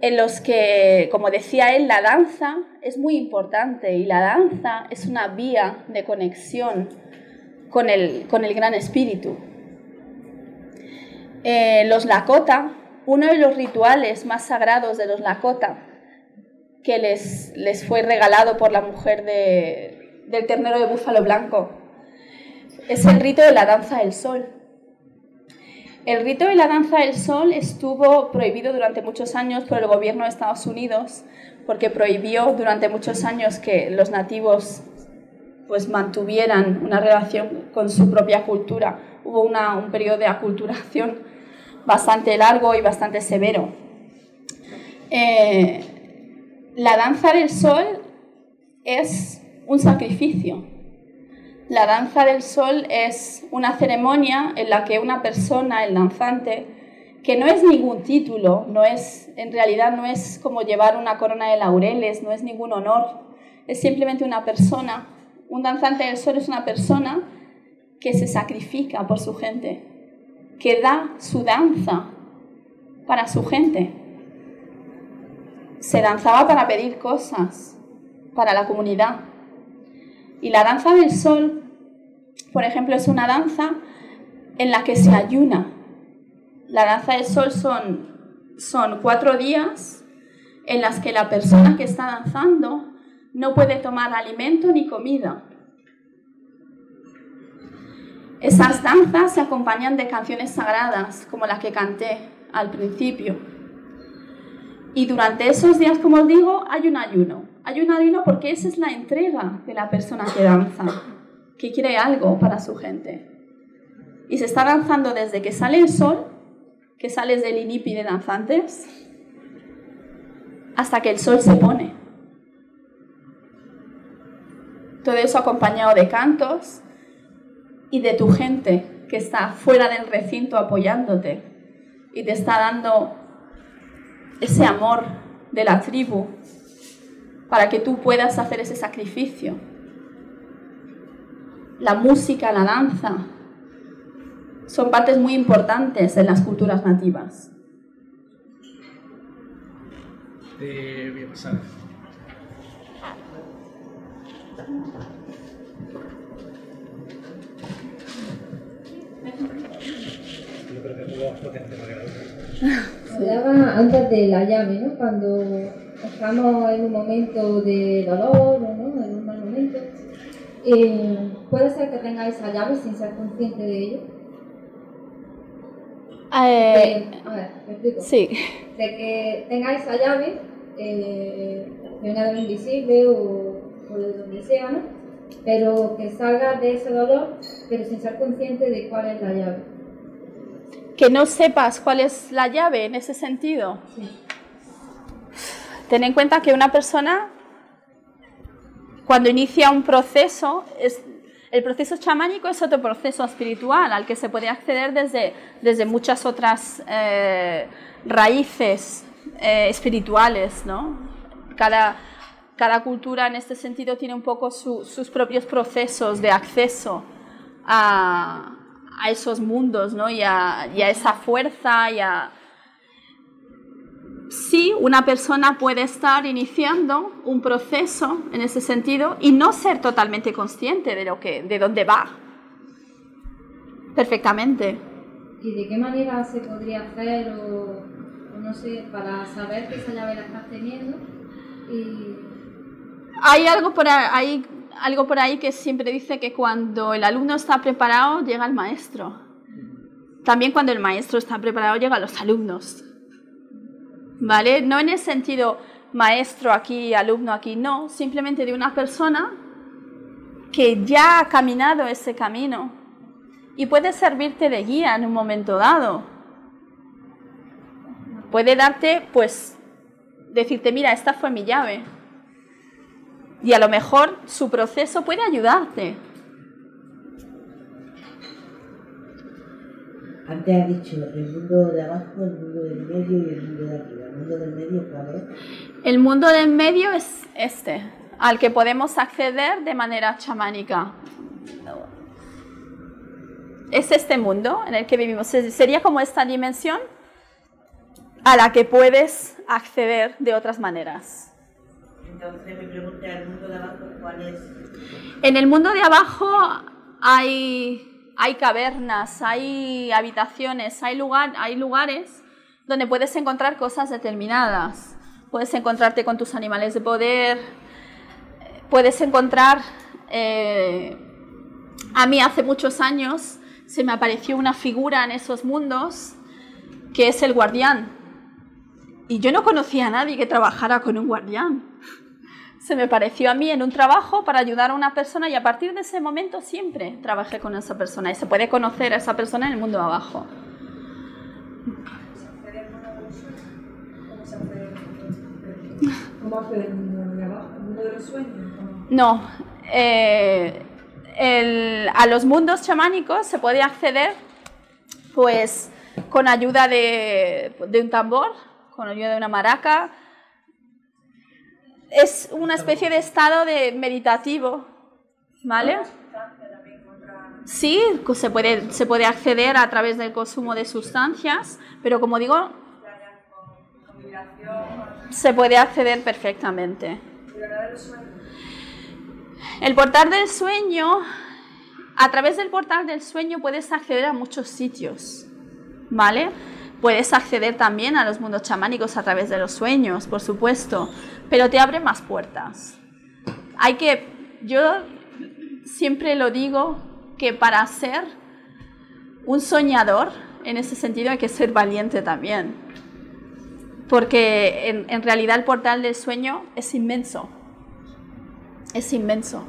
en los que, como decía él, la danza es muy importante, y la danza es una vía de conexión con el gran espíritu. Los Lakota, uno de los rituales más sagrados de los Lakota, que les fue regalado por la mujer del ternero de búfalo blanco, es el rito de la danza del sol. El rito de la danza del sol estuvo prohibido durante muchos años por el gobierno de Estados Unidos, porque prohibió durante muchos años que los nativos pues mantuvieran una relación con su propia cultura. Hubo un periodo de aculturación bastante largo y bastante severo. La danza del sol es un sacrificio. La danza del sol es una ceremonia en la que una persona, el danzante, que no es ningún título, en realidad no es como llevar una corona de laureles, no es ningún honor, es simplemente una persona. Un danzante del sol es una persona que se sacrifica por su gente, que da su danza para su gente. Se danzaba para pedir cosas para la comunidad. Y la danza del sol, por ejemplo, es una danza en la que se ayuna. La danza del sol son 4 días en las que la persona que está danzando no puede tomar alimento ni comida. Esas danzas se acompañan de canciones sagradas, como la que canté al principio. Y durante esos días, como os digo, hay un ayuno. Hay un ayuno porque esa es la entrega de la persona que danza, que quiere algo para su gente. Y se está danzando desde que sale el sol, que sales del INIPI de danzantes, hasta que el sol se pone. Todo eso acompañado de cantos y de tu gente que está fuera del recinto apoyándote y te está dando ese amor de la tribu para que tú puedas hacer ese sacrificio. La música, la danza, son partes muy importantes en las culturas nativas. Voy a pasar. Yo creo que tú vas potente para que la veas. Hablaba antes de la llave, ¿no? Cuando estamos en un momento de dolor, ¿no? En un mal momento, ¿puede ser que tengáis esa llave sin ser consciente de ello? A ver, me explico. Sí. De que tengáis esa llave de una llave invisible o de donde sea, ¿no? Pero que salga de ese dolor, pero sin ser consciente de cuál es la llave. Que no sepas cuál es la llave en ese sentido. Sí. Ten en cuenta que una persona, cuando inicia un proceso, el proceso chamánico es otro proceso espiritual al que se puede acceder desde muchas otras raíces espirituales, ¿no? Cada cultura en este sentido tiene un poco sus propios procesos de acceso a esos mundos, ¿no? y a esa fuerza. Sí, una persona puede estar iniciando un proceso en ese sentido y no ser totalmente consciente de dónde va. Perfectamente. ¿Y de qué manera se podría hacer o no sé, para saber que esa llave la estás teniendo? Hay algo por ahí que siempre dice que cuando el alumno está preparado, llega el maestro. También cuando el maestro está preparado, llegan los alumnos. ¿Vale? No en el sentido maestro aquí, alumno aquí, no. Simplemente de una persona que ya ha caminado ese camino y puede servirte de guía en un momento dado. Puede darte, pues, decirte, mira, esta fue mi llave. Y a lo mejor su proceso puede ayudarte. Antes has dicho el mundo de abajo, el mundo del medio y el mundo de arriba. ¿El mundo del medio cuál es? El mundo del medio es este, al que podemos acceder de manera chamánica. Es este mundo en el que vivimos. Sería como esta dimensión a la que puedes acceder de otras maneras. Entonces me pregunté, ¿el mundo de abajo cuál es? En el mundo de abajo hay cavernas, hay habitaciones, hay lugares donde puedes encontrar cosas determinadas. Puedes encontrarte con tus animales de poder, puedes encontrar... a mí hace muchos años se me apareció una figura en esos mundos que es el guardián. Y yo no conocía a nadie que trabajara con un guardián. Se me pareció a mí en un trabajo para ayudar a una persona y a partir de ese momento siempre trabajé con esa persona y se puede conocer a esa persona en el mundo de abajo. ¿Cómo acceder al mundo de abajo? ¿Al mundo de los sueños? No. A los mundos chamánicos se puede acceder pues con ayuda de un tambor, con ayuda de una maraca. Es una especie de estado meditativo, ¿vale? Sí, se puede acceder a través del consumo de sustancias, pero como digo, se puede acceder perfectamente. El portal del sueño, a través del portal del sueño puedes acceder a muchos sitios, ¿vale? Puedes acceder también a los mundos chamánicos a través de los sueños, por supuesto, pero te abre más puertas. Yo siempre lo digo, que para ser un soñador, en ese sentido hay que ser valiente también, porque en realidad el portal del sueño es inmenso. Es inmenso.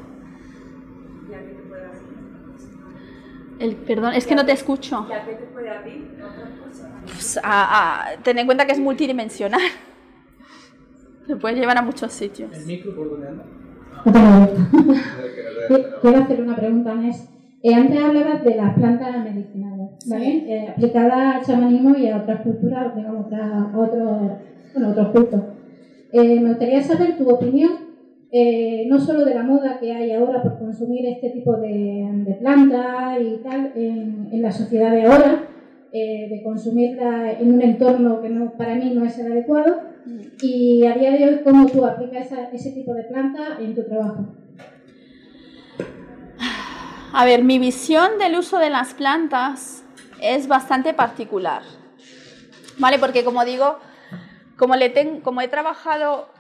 ¿Y a qué te puede abrir? Perdón, es que no te escucho. ¿Y a qué te puede abrir? ¿Otra cosa? Pues ten en cuenta que es multidimensional. Se puede llevar a muchos sitios. ¿El micro por dónde anda? Quiero hacer una pregunta, Anés. Antes hablabas de las plantas medicinales, ¿vale? Aplicadas al chamanismo y a otras culturas, digamos, a otros cultos. Me gustaría saber tu opinión, no solo de la moda que hay ahora por consumir este tipo de plantas y tal en la sociedad de ahora, de consumirla en un entorno que para mí no es el adecuado, y a día de hoy, ¿cómo tú aplicas ese tipo de plantas en tu trabajo? A ver, mi visión del uso de las plantas es bastante particular, ¿vale? Porque como digo, como he trabajado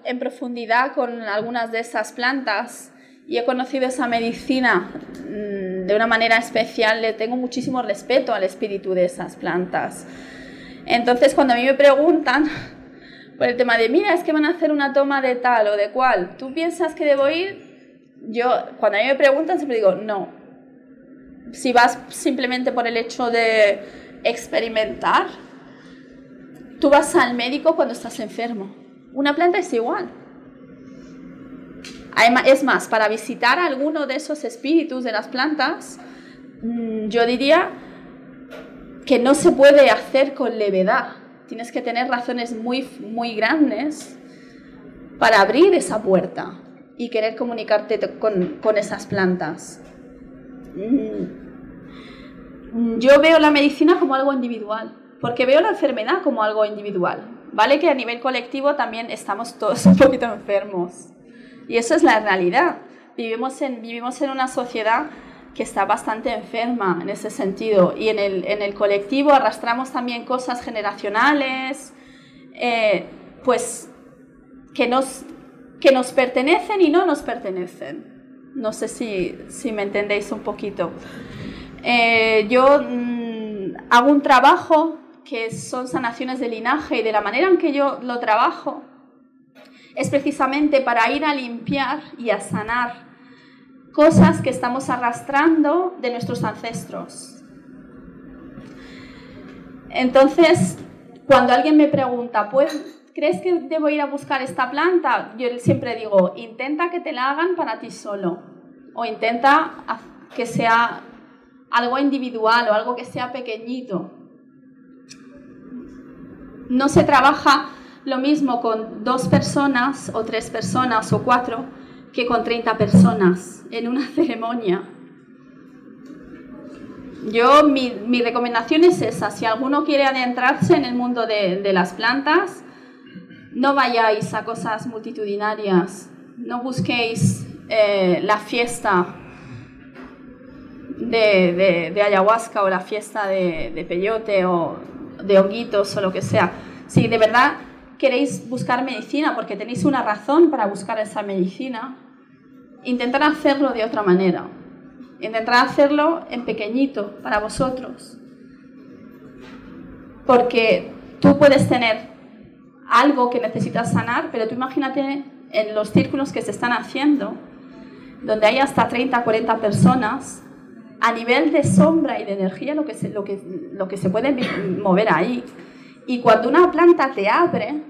en profundidad con algunas de esas plantas y he conocido esa medicina de una manera especial, le tengo muchísimo respeto al espíritu de esas plantas. Entonces, cuando a mí me preguntan por el tema de, mira, es que van a hacer una toma de tal o de cual, ¿tú piensas que debo ir? Yo, cuando a mí me preguntan, siempre digo, no. Si vas simplemente por el hecho de experimentar, tú vas al médico cuando estás enfermo. Una planta es igual. Es más, para visitar a alguno de esos espíritus de las plantas, yo diría que no se puede hacer con levedad. Tienes que tener razones muy, muy grandes para abrir esa puerta y querer comunicarte con esas plantas. Yo veo la medicina como algo individual, porque veo la enfermedad como algo individual. Vale que a nivel colectivo también estamos todos un poquito enfermos. Y eso es la realidad. Vivimos en una sociedad que está bastante enferma en ese sentido. Y en el colectivo arrastramos también cosas generacionales, pues que nos pertenecen y no nos pertenecen. No sé si me entendéis un poquito. Yo hago un trabajo que son sanaciones de linaje, y de la manera en que yo lo trabajo es precisamente para ir a limpiar y a sanar cosas que estamos arrastrando de nuestros ancestros. Entonces, cuando alguien me pregunta, pues, ¿crees que debo ir a buscar esta planta? Yo siempre digo, intenta que te la hagan para ti solo, o intenta que sea algo individual o algo que sea pequeñito. No se trabaja lo mismo con 2 personas o 3 personas o 4 que con 30 personas en una ceremonia. Mi recomendación es esa: si alguno quiere adentrarse en el mundo de las plantas, no vayáis a cosas multitudinarias, no busquéis la fiesta de ayahuasca o la fiesta de peyote o de honguitos o lo que sea. Si de verdad queréis buscar medicina porque tenéis una razón para buscar esa medicina, intentad hacerlo de otra manera. Intentad hacerlo en pequeñito para vosotros. Porque tú puedes tener algo que necesitas sanar, pero tú imagínate en los círculos que se están haciendo, donde hay hasta 30, 40 personas, a nivel de sombra y de energía lo que se puede mover ahí. Y cuando una planta te abre,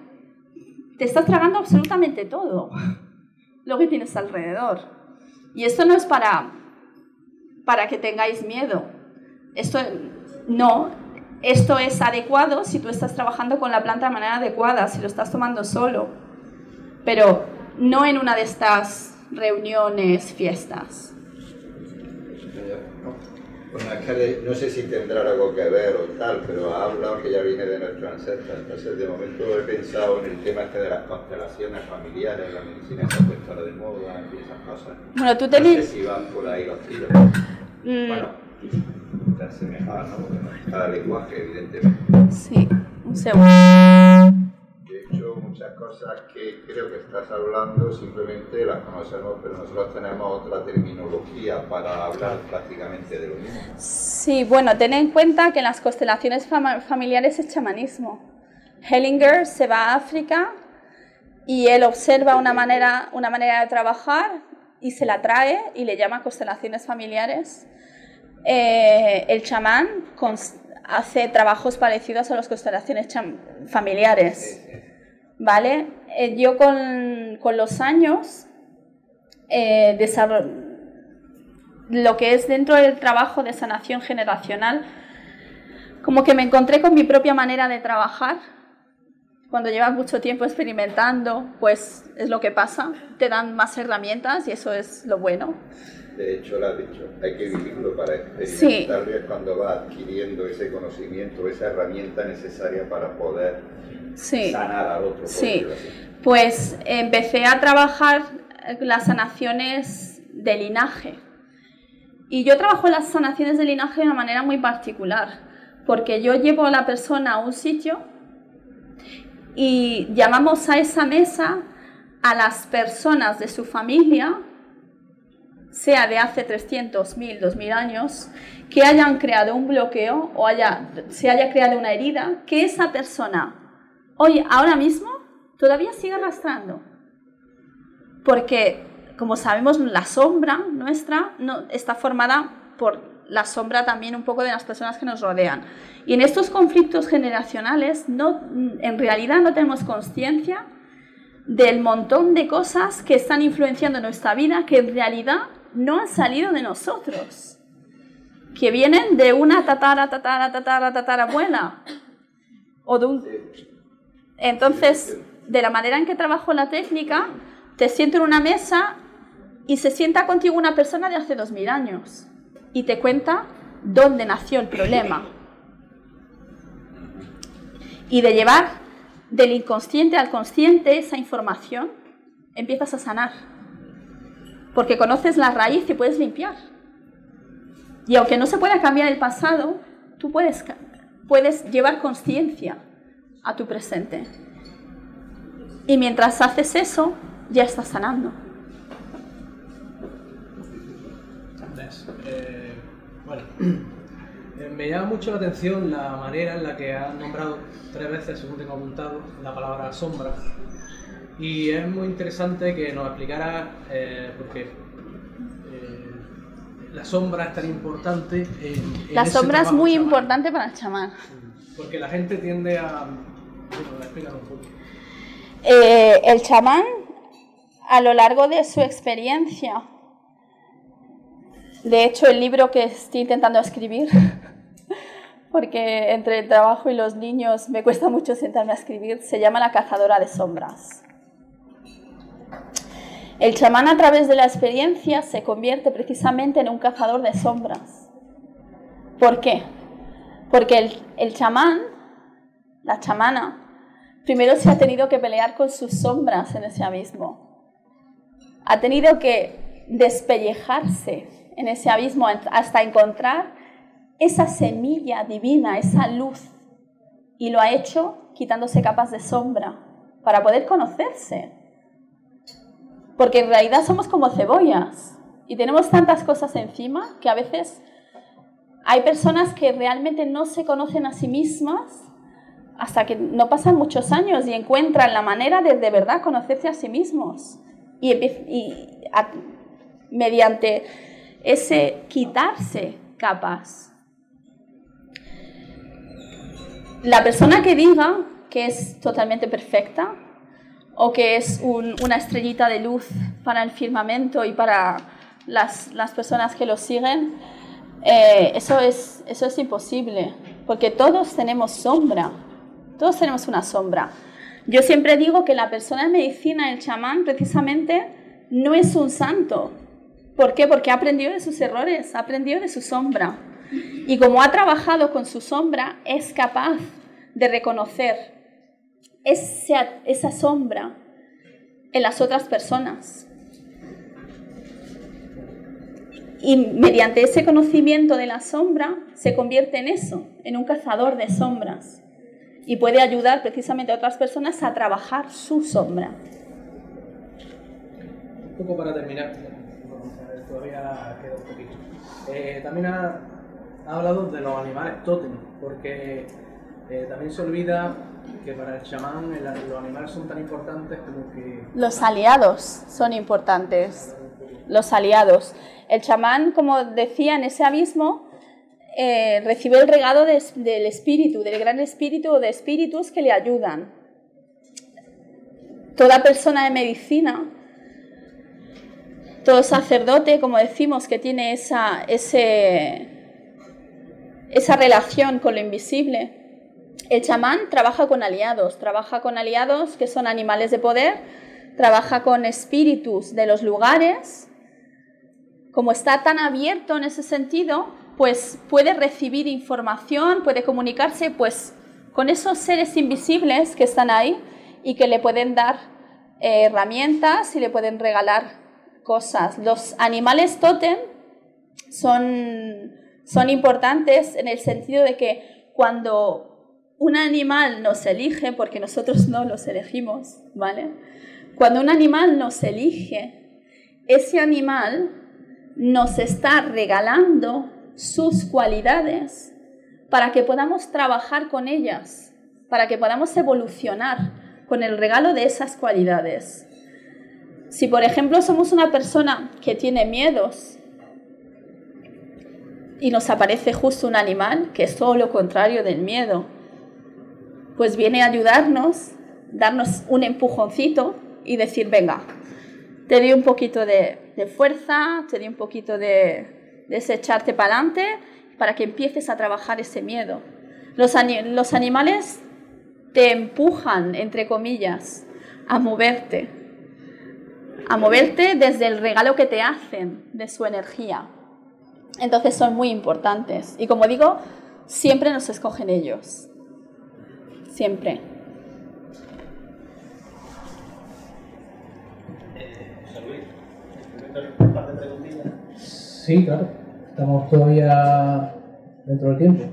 te estás tragando absolutamente todo lo que tienes alrededor. Y esto no es para que tengáis miedo. Esto es adecuado si tú estás trabajando con la planta de manera adecuada, si lo estás tomando solo, pero no en una de estas reuniones, fiestas. Bueno, es que no sé si tendrá algo que ver o tal, pero ha hablado que ya viene de nuestro ancestro. Entonces, de momento he pensado en el tema este de las constelaciones familiares, la medicina se ha puesto ahora de moda y esas cosas. Bueno, tú no sé si van por ahí los tiros. Bueno, te asemejaba, ¿no? Porque cada lenguaje, evidentemente. Sí, un segundo. De hecho, muchas cosas que creo que estás hablando simplemente las conocemos, pero nosotros tenemos otra terminología para hablar prácticamente de lo mismo. Sí, bueno, ten en cuenta que en las constelaciones familiares es chamanismo. Hellinger se va a África y él observa una manera de trabajar y se la trae y le llama constelaciones familiares. El chamán hace trabajos parecidos a las constelaciones familiares, ¿vale? Yo con los años lo que es dentro del trabajo de sanación generacional, como que me encontré con mi propia manera de trabajar. Cuando llevas mucho tiempo experimentando, pues es lo que pasa, te dan más herramientas y eso es lo bueno. De hecho, lo has dicho, hay que vivirlo para experimentarlo, sí. Es cuando va adquiriendo ese conocimiento, esa herramienta necesaria para poder sanar al otro. Sí, pues empecé a trabajar las sanaciones de linaje. Y yo trabajo las sanaciones de linaje de una manera muy particular, porque yo llevo a la persona a un sitio y llamamos a esa mesa a las personas de su familia, sea de hace 300, 1000, 2000 años, que hayan creado un bloqueo o se haya creado una herida, que esa persona hoy, ahora mismo, todavía sigue arrastrando. Porque, como sabemos, la sombra nuestra está formada por la sombra también un poco de las personas que nos rodean. Y en estos conflictos generacionales, en realidad no tenemos conciencia del montón de cosas que están influenciando nuestra vida, que en realidad no han salido de nosotros, que vienen de una tatarabuela o de un... Entonces, de la manera en que trabajo la técnica, te siento en una mesa y se sienta contigo una persona de hace 2000 años y te cuenta dónde nació el problema. Y de llevar del inconsciente al consciente esa información, empiezas a sanar. Porque conoces la raíz y puedes limpiar. Y aunque no se pueda cambiar el pasado, tú puedes llevar conciencia a tu presente. Y mientras haces eso, ya estás sanando. Bueno, me llama mucho la atención la manera en la que has nombrado 3 veces, según tengo apuntado, la palabra sombra. Y es muy interesante que nos explicara por qué la sombra es tan importante en la sombra es muy importante para el chamán. Porque la gente tiende a... Bueno, explícanos un poco. El chamán, a lo largo de su experiencia, de hecho el libro que estoy intentando escribir, porque entre el trabajo y los niños me cuesta mucho sentarme a escribir, se llama La cazadora de sombras. El chamán, a través de la experiencia, se convierte precisamente en un cazador de sombras. ¿Por qué? Porque el chamán, la chamana, primero se ha tenido que pelear con sus sombras en ese abismo. Ha tenido que despellejarse en ese abismo hasta encontrar esa semilla divina, esa luz. Y lo ha hecho quitándose capas de sombra para poder conocerse. Porque en realidad somos como cebollas y tenemos tantas cosas encima que a veces hay personas que realmente no se conocen a sí mismas hasta que no pasan muchos años y encuentran la manera de verdad conocerse a sí mismos. Mediante ese quitarse capas. La persona que diga que es totalmente perfecta o que es una estrellita de luz para el firmamento y para las personas que lo siguen, eso es imposible, porque todos tenemos sombra, todos tenemos una sombra. Yo siempre digo que la persona en medicina, el chamán, precisamente no es un santo. ¿Por qué? Porque ha aprendido de sus errores, ha aprendido de su sombra. Y como ha trabajado con su sombra, es capaz de reconocer esa sombra en las otras personas. Y mediante ese conocimiento de la sombra, se convierte en eso, en un cazador de sombras. Y puede ayudar precisamente a otras personas a trabajar su sombra. Un poco para terminar, todavía queda un poquito. También ha hablado de los animales tótem, porque también se olvida que para el chamán los animales son tan importantes como que... Los aliados son importantes, los aliados. El chamán, como decía, en ese abismo, recibe el regalo del espíritu, del gran espíritu o de espíritus que le ayudan. Toda persona de medicina, todo sacerdote, como decimos, que tiene esa relación con lo invisible. El chamán trabaja con aliados que son animales de poder, trabaja con espíritus de los lugares. Como está tan abierto en ese sentido, pues puede recibir información, puede comunicarse pues con esos seres invisibles que están ahí y que le pueden dar herramientas y le pueden regalar cosas. Los animales tótem son importantes en el sentido de que cuando un animal nos elige, porque nosotros no los elegimos, ¿vale? Cuando un animal nos elige, ese animal nos está regalando sus cualidades para que podamos trabajar con ellas, para que podamos evolucionar con el regalo de esas cualidades. Si, por ejemplo, somos una persona que tiene miedos y nos aparece justo un animal que es todo lo contrario del miedo, pues viene a ayudarnos, darnos un empujoncito y decir, venga, te doy un poquito de fuerza, te doy un poquito de echarte para adelante para que empieces a trabajar ese miedo. Los animales te empujan, entre comillas, a moverte desde el regalo que te hacen de su energía. Entonces son muy importantes. Y como digo, siempre nos escogen ellos. Siempre. Sí, claro. Estamos todavía dentro del tiempo.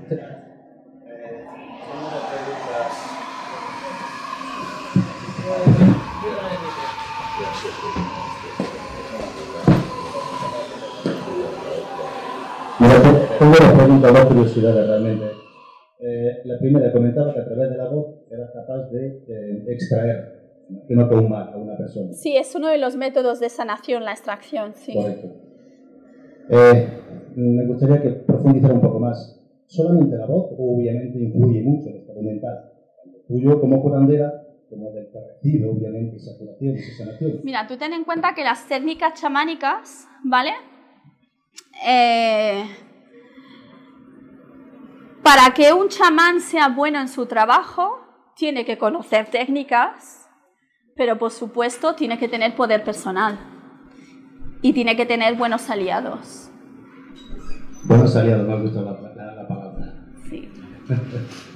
Tengo una pregunta, dos curiosidades realmente. La primera, comentaba que a través de la voz eras capaz de extraer, que no con mal a una persona. Sí, es uno de los métodos de sanación, la extracción, sí. Correcto. Me gustaría que profundizara un poco más. ¿Solamente la voz o obviamente influye mucho el estado mental? Tanto tuyo como curandera, como del que recibe obviamente esa curación, esa sanación. Mira, tú ten en cuenta que las técnicas chamánicas, ¿vale? Para que un chamán sea bueno en su trabajo, tiene que conocer técnicas, pero por supuesto tiene que tener poder personal y tiene que tener buenos aliados. Buenos aliados, me ha gustado la palabra. Sí.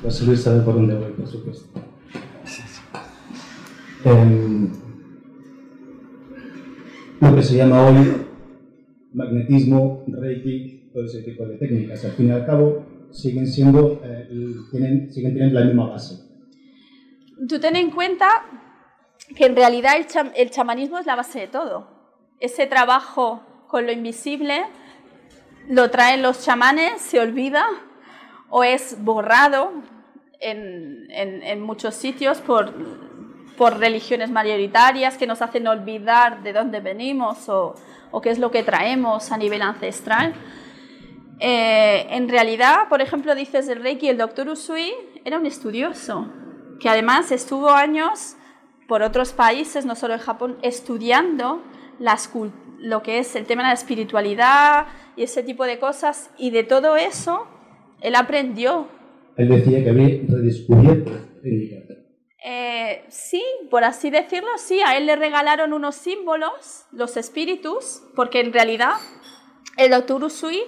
José Luis sabe por dónde voy, por supuesto. Lo que se llama hoy magnetismo, reiki, todo ese tipo de técnicas, al fin y al cabo siguen teniendo la misma base. Tú ten en cuenta que en realidad el chamanismo es la base de todo. Ese trabajo con lo invisible lo traen los chamanes, se olvida o es borrado en muchos sitios por religiones mayoritarias que nos hacen olvidar de dónde venimos o qué es lo que traemos a nivel ancestral. En realidad, por ejemplo, dices del Reiki, el doctor Usui era un estudioso que además estuvo años por otros países, no solo en Japón, estudiando lo que es el tema de la espiritualidad y ese tipo de cosas, y de todo eso él aprendió. Él decía que había redescubierto técnicas. Sí, por así decirlo, sí, a él le regalaron unos símbolos, los espíritus, porque en realidad el Dr. Usui,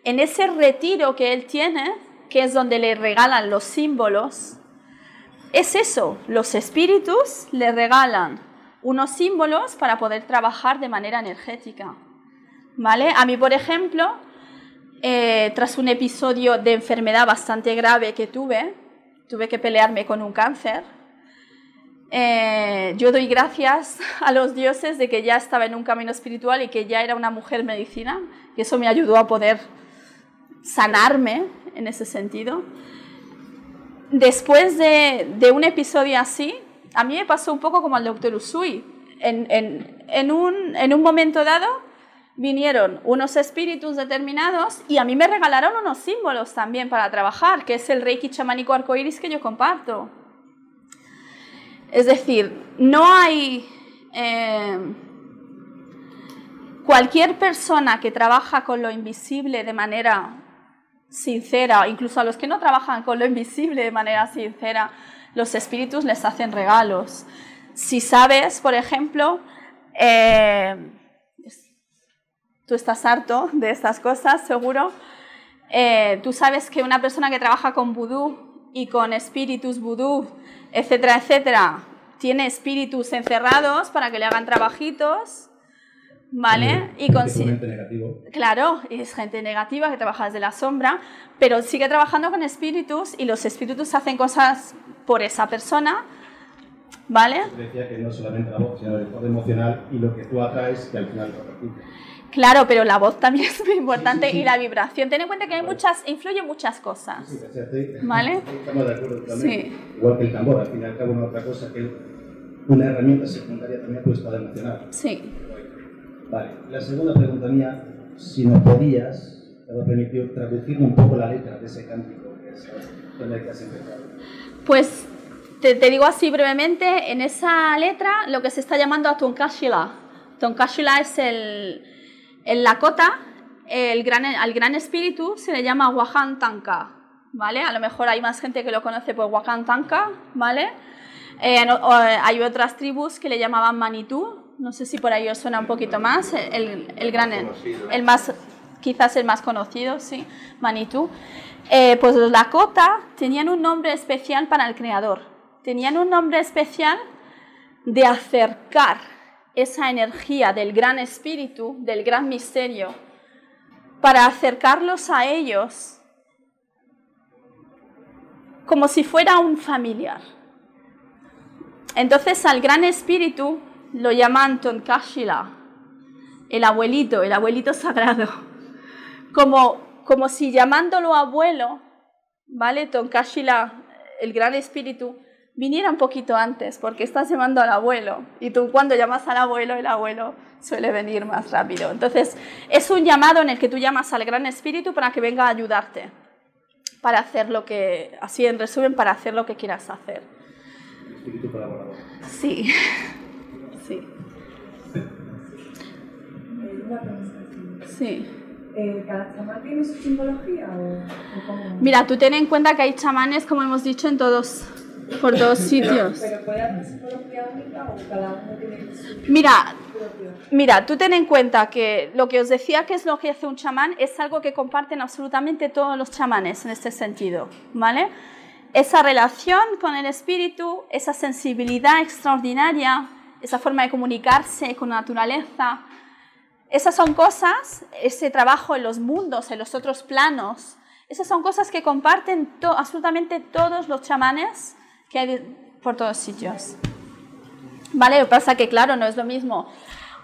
en ese retiro que él tiene, que es donde le regalan los símbolos, es eso, los espíritus le regalan unos símbolos para poder trabajar de manera energética, ¿vale? A mí, por ejemplo, tras un episodio de enfermedad bastante grave que tuve que pelearme con un cáncer, yo doy gracias a los dioses de que ya estaba en un camino espiritual y que ya era una mujer medicina, y eso me ayudó a poder sanarme en ese sentido. Después de un episodio así, a mí me pasó un poco como al Dr. Usui. En un momento dado vinieron unos espíritus determinados y a mí me regalaron unos símbolos también para trabajar, que es el Reiki chamánico arcoíris que yo comparto. Es decir, no hay... cualquier persona que trabaja con lo invisible de manera sincera, incluso a los que no trabajan con lo invisible de manera sincera, los espíritus les hacen regalos. Si sabes, por ejemplo, tú estás harto de estas cosas, seguro, tú sabes que una persona que trabaja con vudú y con espíritus vudú, etcétera, etcétera, tiene espíritus encerrados para que le hagan trabajitos, ¿vale? Y gente negativo. Claro, es gente negativa que trabaja desde la sombra, pero sigue trabajando con espíritus y los espíritus hacen cosas por esa persona, ¿vale? Decía que no solamente la voz, sino el estado emocional y lo que tú atraes, que al final lo repites. Claro, pero la voz también es muy importante, sí, sí. Y la vibración. Ten en cuenta que hay influyen muchas cosas. Sí, ¿Vale? Estamos de acuerdo también. Sí. Igual que el tambor, al fin y al cabo no es otra cosa que una herramienta secundaria también a tu estado emocional. Sí. Vale, la segunda pregunta mía, si nos podías, te lo permitió, traducir un poco la letra de ese cántico que es con el que has empezado. Pues te digo así brevemente, en esa letra lo que se está llamando a Tonkashila. Tonkashila es el Lakota, al gran espíritu se le llama Wahan Tanka, ¿vale? A lo mejor hay más gente que lo conoce por Wahan Tanka, ¿vale? Hay otras tribus que le llamaban Manitou, no sé si por ahí os suena un poquito más, quizás el más conocido, sí, Manitou. Pues los Lakota tenían un nombre especial para el creador, tenían un nombre especial de acercar esa energía del gran espíritu, del gran misterio, para acercarlos a ellos como si fuera un familiar. Entonces al gran espíritu lo llaman Tonkashila, el abuelito sagrado, como si llamándolo abuelo, ¿vale? Tonkashila, el gran espíritu, viniera un poquito antes, porque estás llamando al abuelo, y tú cuando llamas al abuelo, el abuelo suele venir más rápido. Entonces, es un llamado en el que tú llamas al gran espíritu para que venga a ayudarte, para hacer lo que, así en resumen, para hacer lo que quieras hacer. Espíritu colaborador. Sí, sí. Una pregunta. Sí. ¿Cada chamán tiene su simbología o cómo? Mira, tú ten en cuenta que hay chamanes, como hemos dicho, por todos sitios. ¿Pero puede haber simbología única o cada uno tiene su propio? Mira, tú ten en cuenta que lo que os decía que es lo que hace un chamán es algo que comparten absolutamente todos los chamanes en este sentido, ¿vale? Esa relación con el espíritu, esa sensibilidad extraordinaria, esa forma de comunicarse con la naturaleza, esas son cosas, ese trabajo en los mundos, en los otros planos, esas son cosas que comparten absolutamente todos los chamanes que hay por todos sitios. ¿Vale? Lo que pasa que, claro, no es lo mismo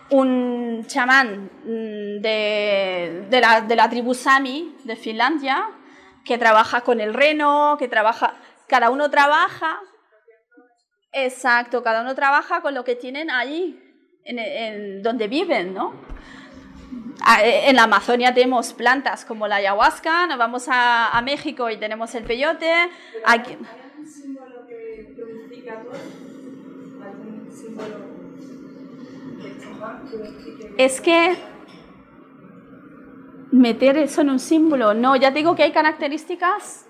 un chamán de la tribu Sami de Finlandia que trabaja con el reno, cada uno trabaja, exacto, cada uno trabaja con lo que tienen allí, en donde viven, ¿no? En la Amazonia tenemos plantas como la ayahuasca, nos vamos a México y tenemos el peyote. ¿Hay algún símbolo que unifique a todos? ¿Algún Es que meter eso en un símbolo, no, ya te digo que hay características,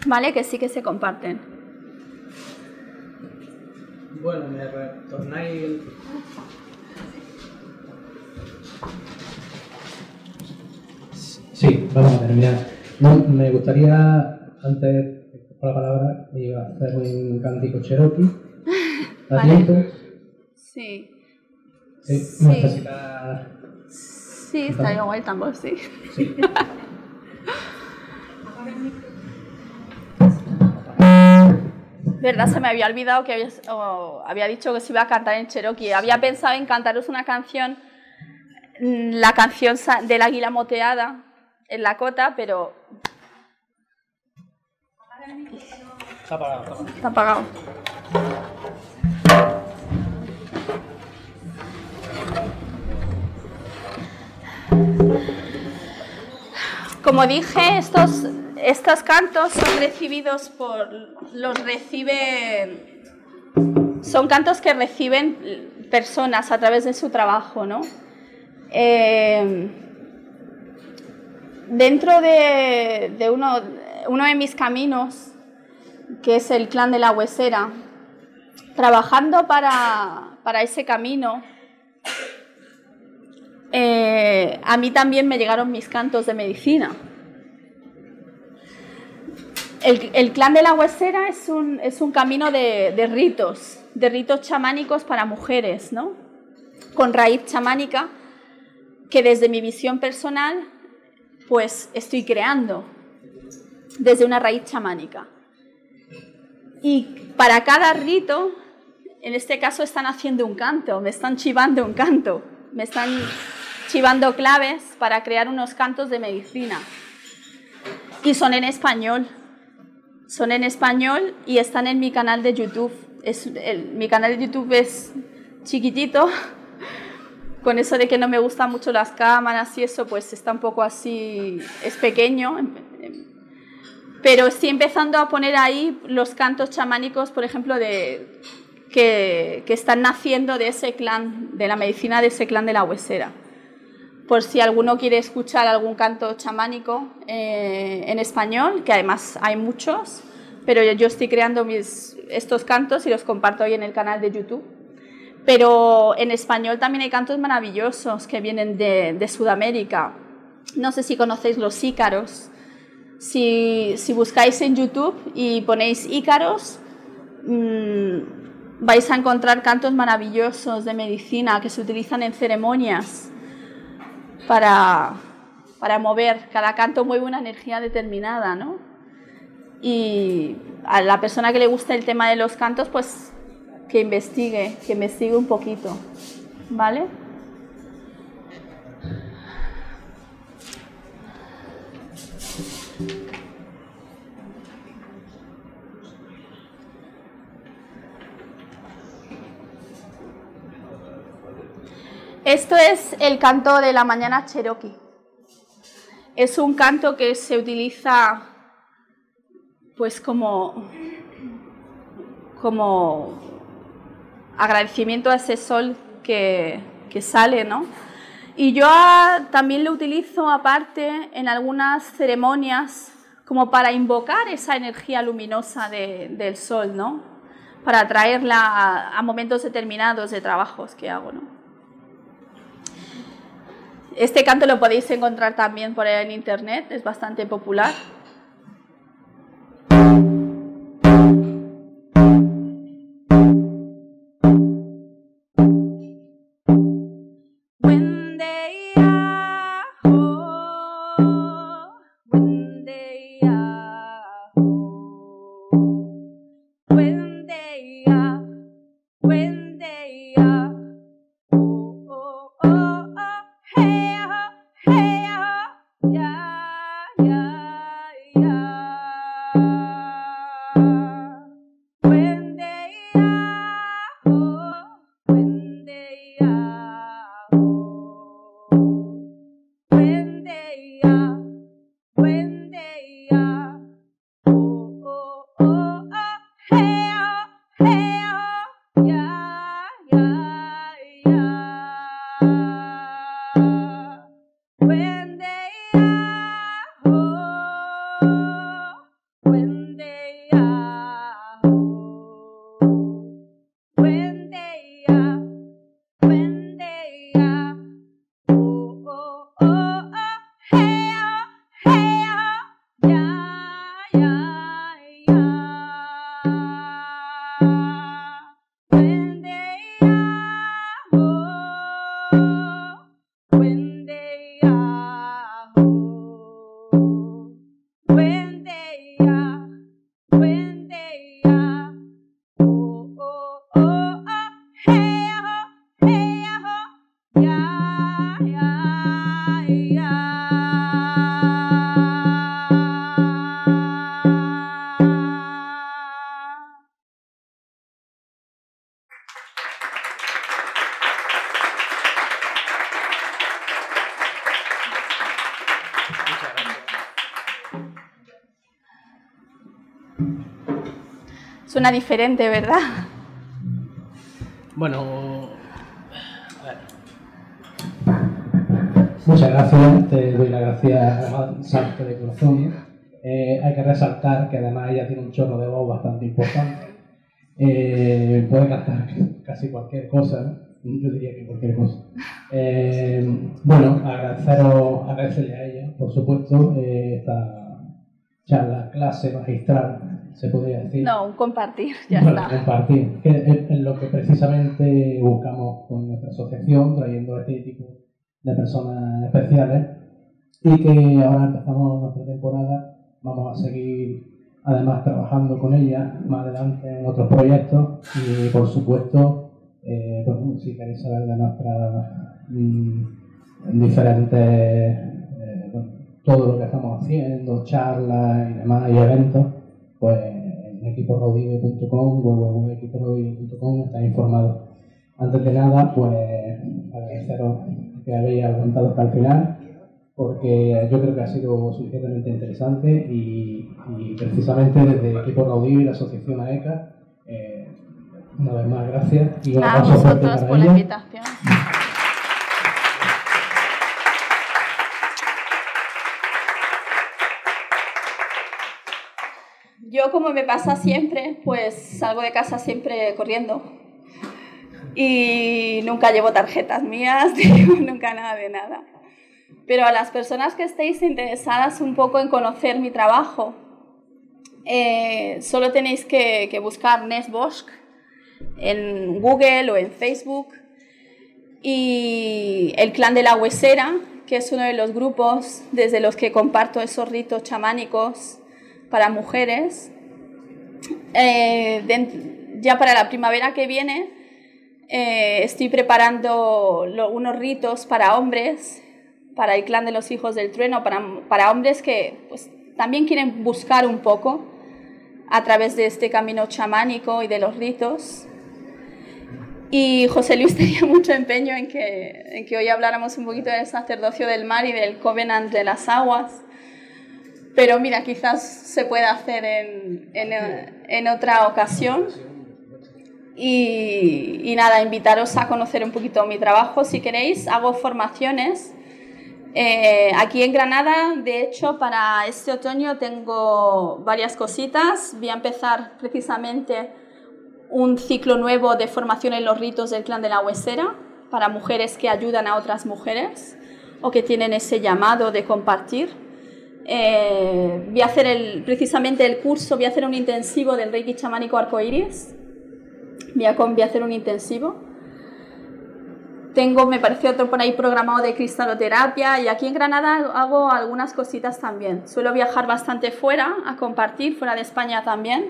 ¿vale? Que sí que se comparten. Bueno, me retornáis el... Sí, vamos a terminar. No, me gustaría, antes por la palabra, iba a hacer un cántico cherokee. ¿A tiempo? Sí. Sí. Necesita... Sí, está igual el tambor, sí. Sí. ¿Verdad? Se me había olvidado que había dicho que se iba a cantar en cherokee. Había pensado en cantaros una canción, la canción del águila moteada en Lakota, pero... Está apagado. Está apagado. Como dije, estos cantos son recibidos son cantos que reciben personas a través de su trabajo, ¿no? Dentro de uno de mis caminos, que es el clan de la Huesera, trabajando para ese camino, a mí también me llegaron mis cantos de medicina. El clan de la Huesera es un camino de ritos chamánicos para mujeres, ¿no? Con raíz chamánica, que desde mi visión personal, pues estoy creando desde una raíz chamánica. Y para cada rito, en este caso están haciendo un canto, me están chivando un canto, me están chivando claves para crear unos cantos de medicina. Y son en español. Son en español y están en mi canal de YouTube. Mi canal de YouTube es chiquitito, con eso de que no me gustan mucho las cámaras y eso, pues está un poco así, es pequeño. Pero estoy empezando a poner ahí los cantos chamánicos, por ejemplo, que están naciendo de ese clan, de la medicina de ese clan de la Huesera. Por si alguno quiere escuchar algún canto chamánico en español, que además hay muchos, pero yo estoy creando estos cantos y los comparto hoy en el canal de YouTube. Pero en español también hay cantos maravillosos que vienen de Sudamérica. No sé si conocéis los ícaros. Si buscáis en YouTube y ponéis ícaros, vais a encontrar cantos maravillosos de medicina que se utilizan en ceremonias para mover. Cada canto mueve una energía determinada, ¿no? Y a la persona que le gusta el tema de los cantos, pues que investigue un poquito, ¿vale? Esto es el canto de la mañana cherokee. Es un canto que se utiliza pues como agradecimiento a ese sol que sale, ¿no? Y yo también lo utilizo aparte en algunas ceremonias como para invocar esa energía luminosa del sol, ¿no? Para atraerla a momentos determinados de trabajos que hago, ¿no? Este canto lo podéis encontrar también por ahí en internet, es bastante popular. Suena diferente, ¿verdad? Bueno, a ver. Muchas gracias, te doy las gracias además Santo de corazón. Hay que resaltar que además ella tiene un chorro de voz bastante importante. Puede cantar casi cualquier cosa, ¿no? Yo diría que cualquier cosa. Bueno, agradecerle a ella, por supuesto, esta charla, clase magistral, se podría decir. No, un compartir, ya bueno, está. Compartir, que es lo que precisamente buscamos con nuestra asociación, trayendo este tipo de personas especiales, y que ahora empezamos nuestra temporada. Vamos a seguir además trabajando con ella más adelante en otros proyectos y por supuesto bueno, si queréis saber de nuestras diferentes bueno, todo lo que estamos haciendo, charlas y demás y eventos, pues en equiporaudive.com, www.equiporaudive.com estáis informados. Antes de nada, pues agradeceros que habéis aguantado hasta el final, porque yo creo que ha sido suficientemente interesante y precisamente desde Equipo Raudive y la asociación AECA, una vez más gracias y un A aplauso fuerte vosotros para por la ella. invitación. Yo, como me pasa siempre, pues salgo de casa siempre corriendo y nunca llevo tarjetas mías, nunca nada de nada. Pero a las personas que estéis interesadas un poco en conocer mi trabajo, solo tenéis que buscar Nest Bosch en Google o en Facebook, y el Clan de la Huesera, que es uno de los grupos desde los que comparto esos ritos chamánicos para mujeres. Ya para la primavera que viene estoy preparando unos ritos para hombres, para el Clan de los Hijos del Trueno, para hombres que pues, también quieren buscar un poco a través de este camino chamánico y de los ritos. Y José Luis tenía mucho empeño en que hoy habláramos un poquito del sacerdocio del mar y del Covenant de las aguas. Pero mira, quizás se pueda hacer en otra ocasión. Y nada, invitaros a conocer un poquito mi trabajo. Si queréis, hago formaciones. Aquí en Granada, de hecho, para este otoño tengo varias cositas. Voy a empezar precisamente un ciclo nuevo de formación en los ritos del Clan de la Huesera para mujeres que ayudan a otras mujeres o que tienen ese llamado de compartir. Voy a hacer precisamente el curso, voy a hacer un intensivo del Reiki chamánico arcoíris. Voy a hacer un intensivo. Tengo, me parece, otro por ahí programado de cristaloterapia, y aquí en Granada hago algunas cositas también. Suelo viajar bastante fuera a compartir, fuera de España también,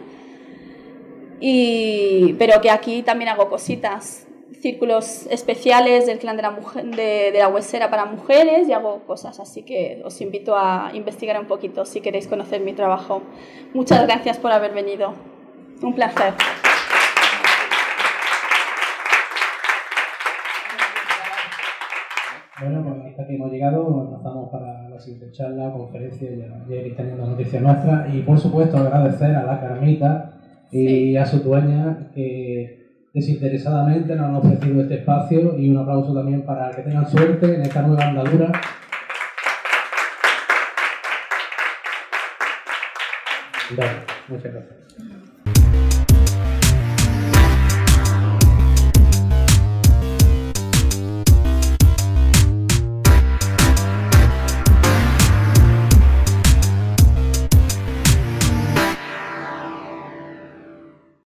pero que aquí también hago cositas, círculos especiales del Clan de la Huesera para mujeres, y hago cosas, así que os invito a investigar un poquito si queréis conocer mi trabajo. Muchas gracias por haber venido, un placer. Bueno, pues hasta aquí hemos llegado, nos lanzamos para la siguiente charla, conferencia, ya iréis teniendo noticias nuestras, y por supuesto agradecer a la Carmita y a su dueña que desinteresadamente nos han ofrecido este espacio, y un aplauso también para que tengan suerte en esta nueva andadura. Bueno, muchas gracias.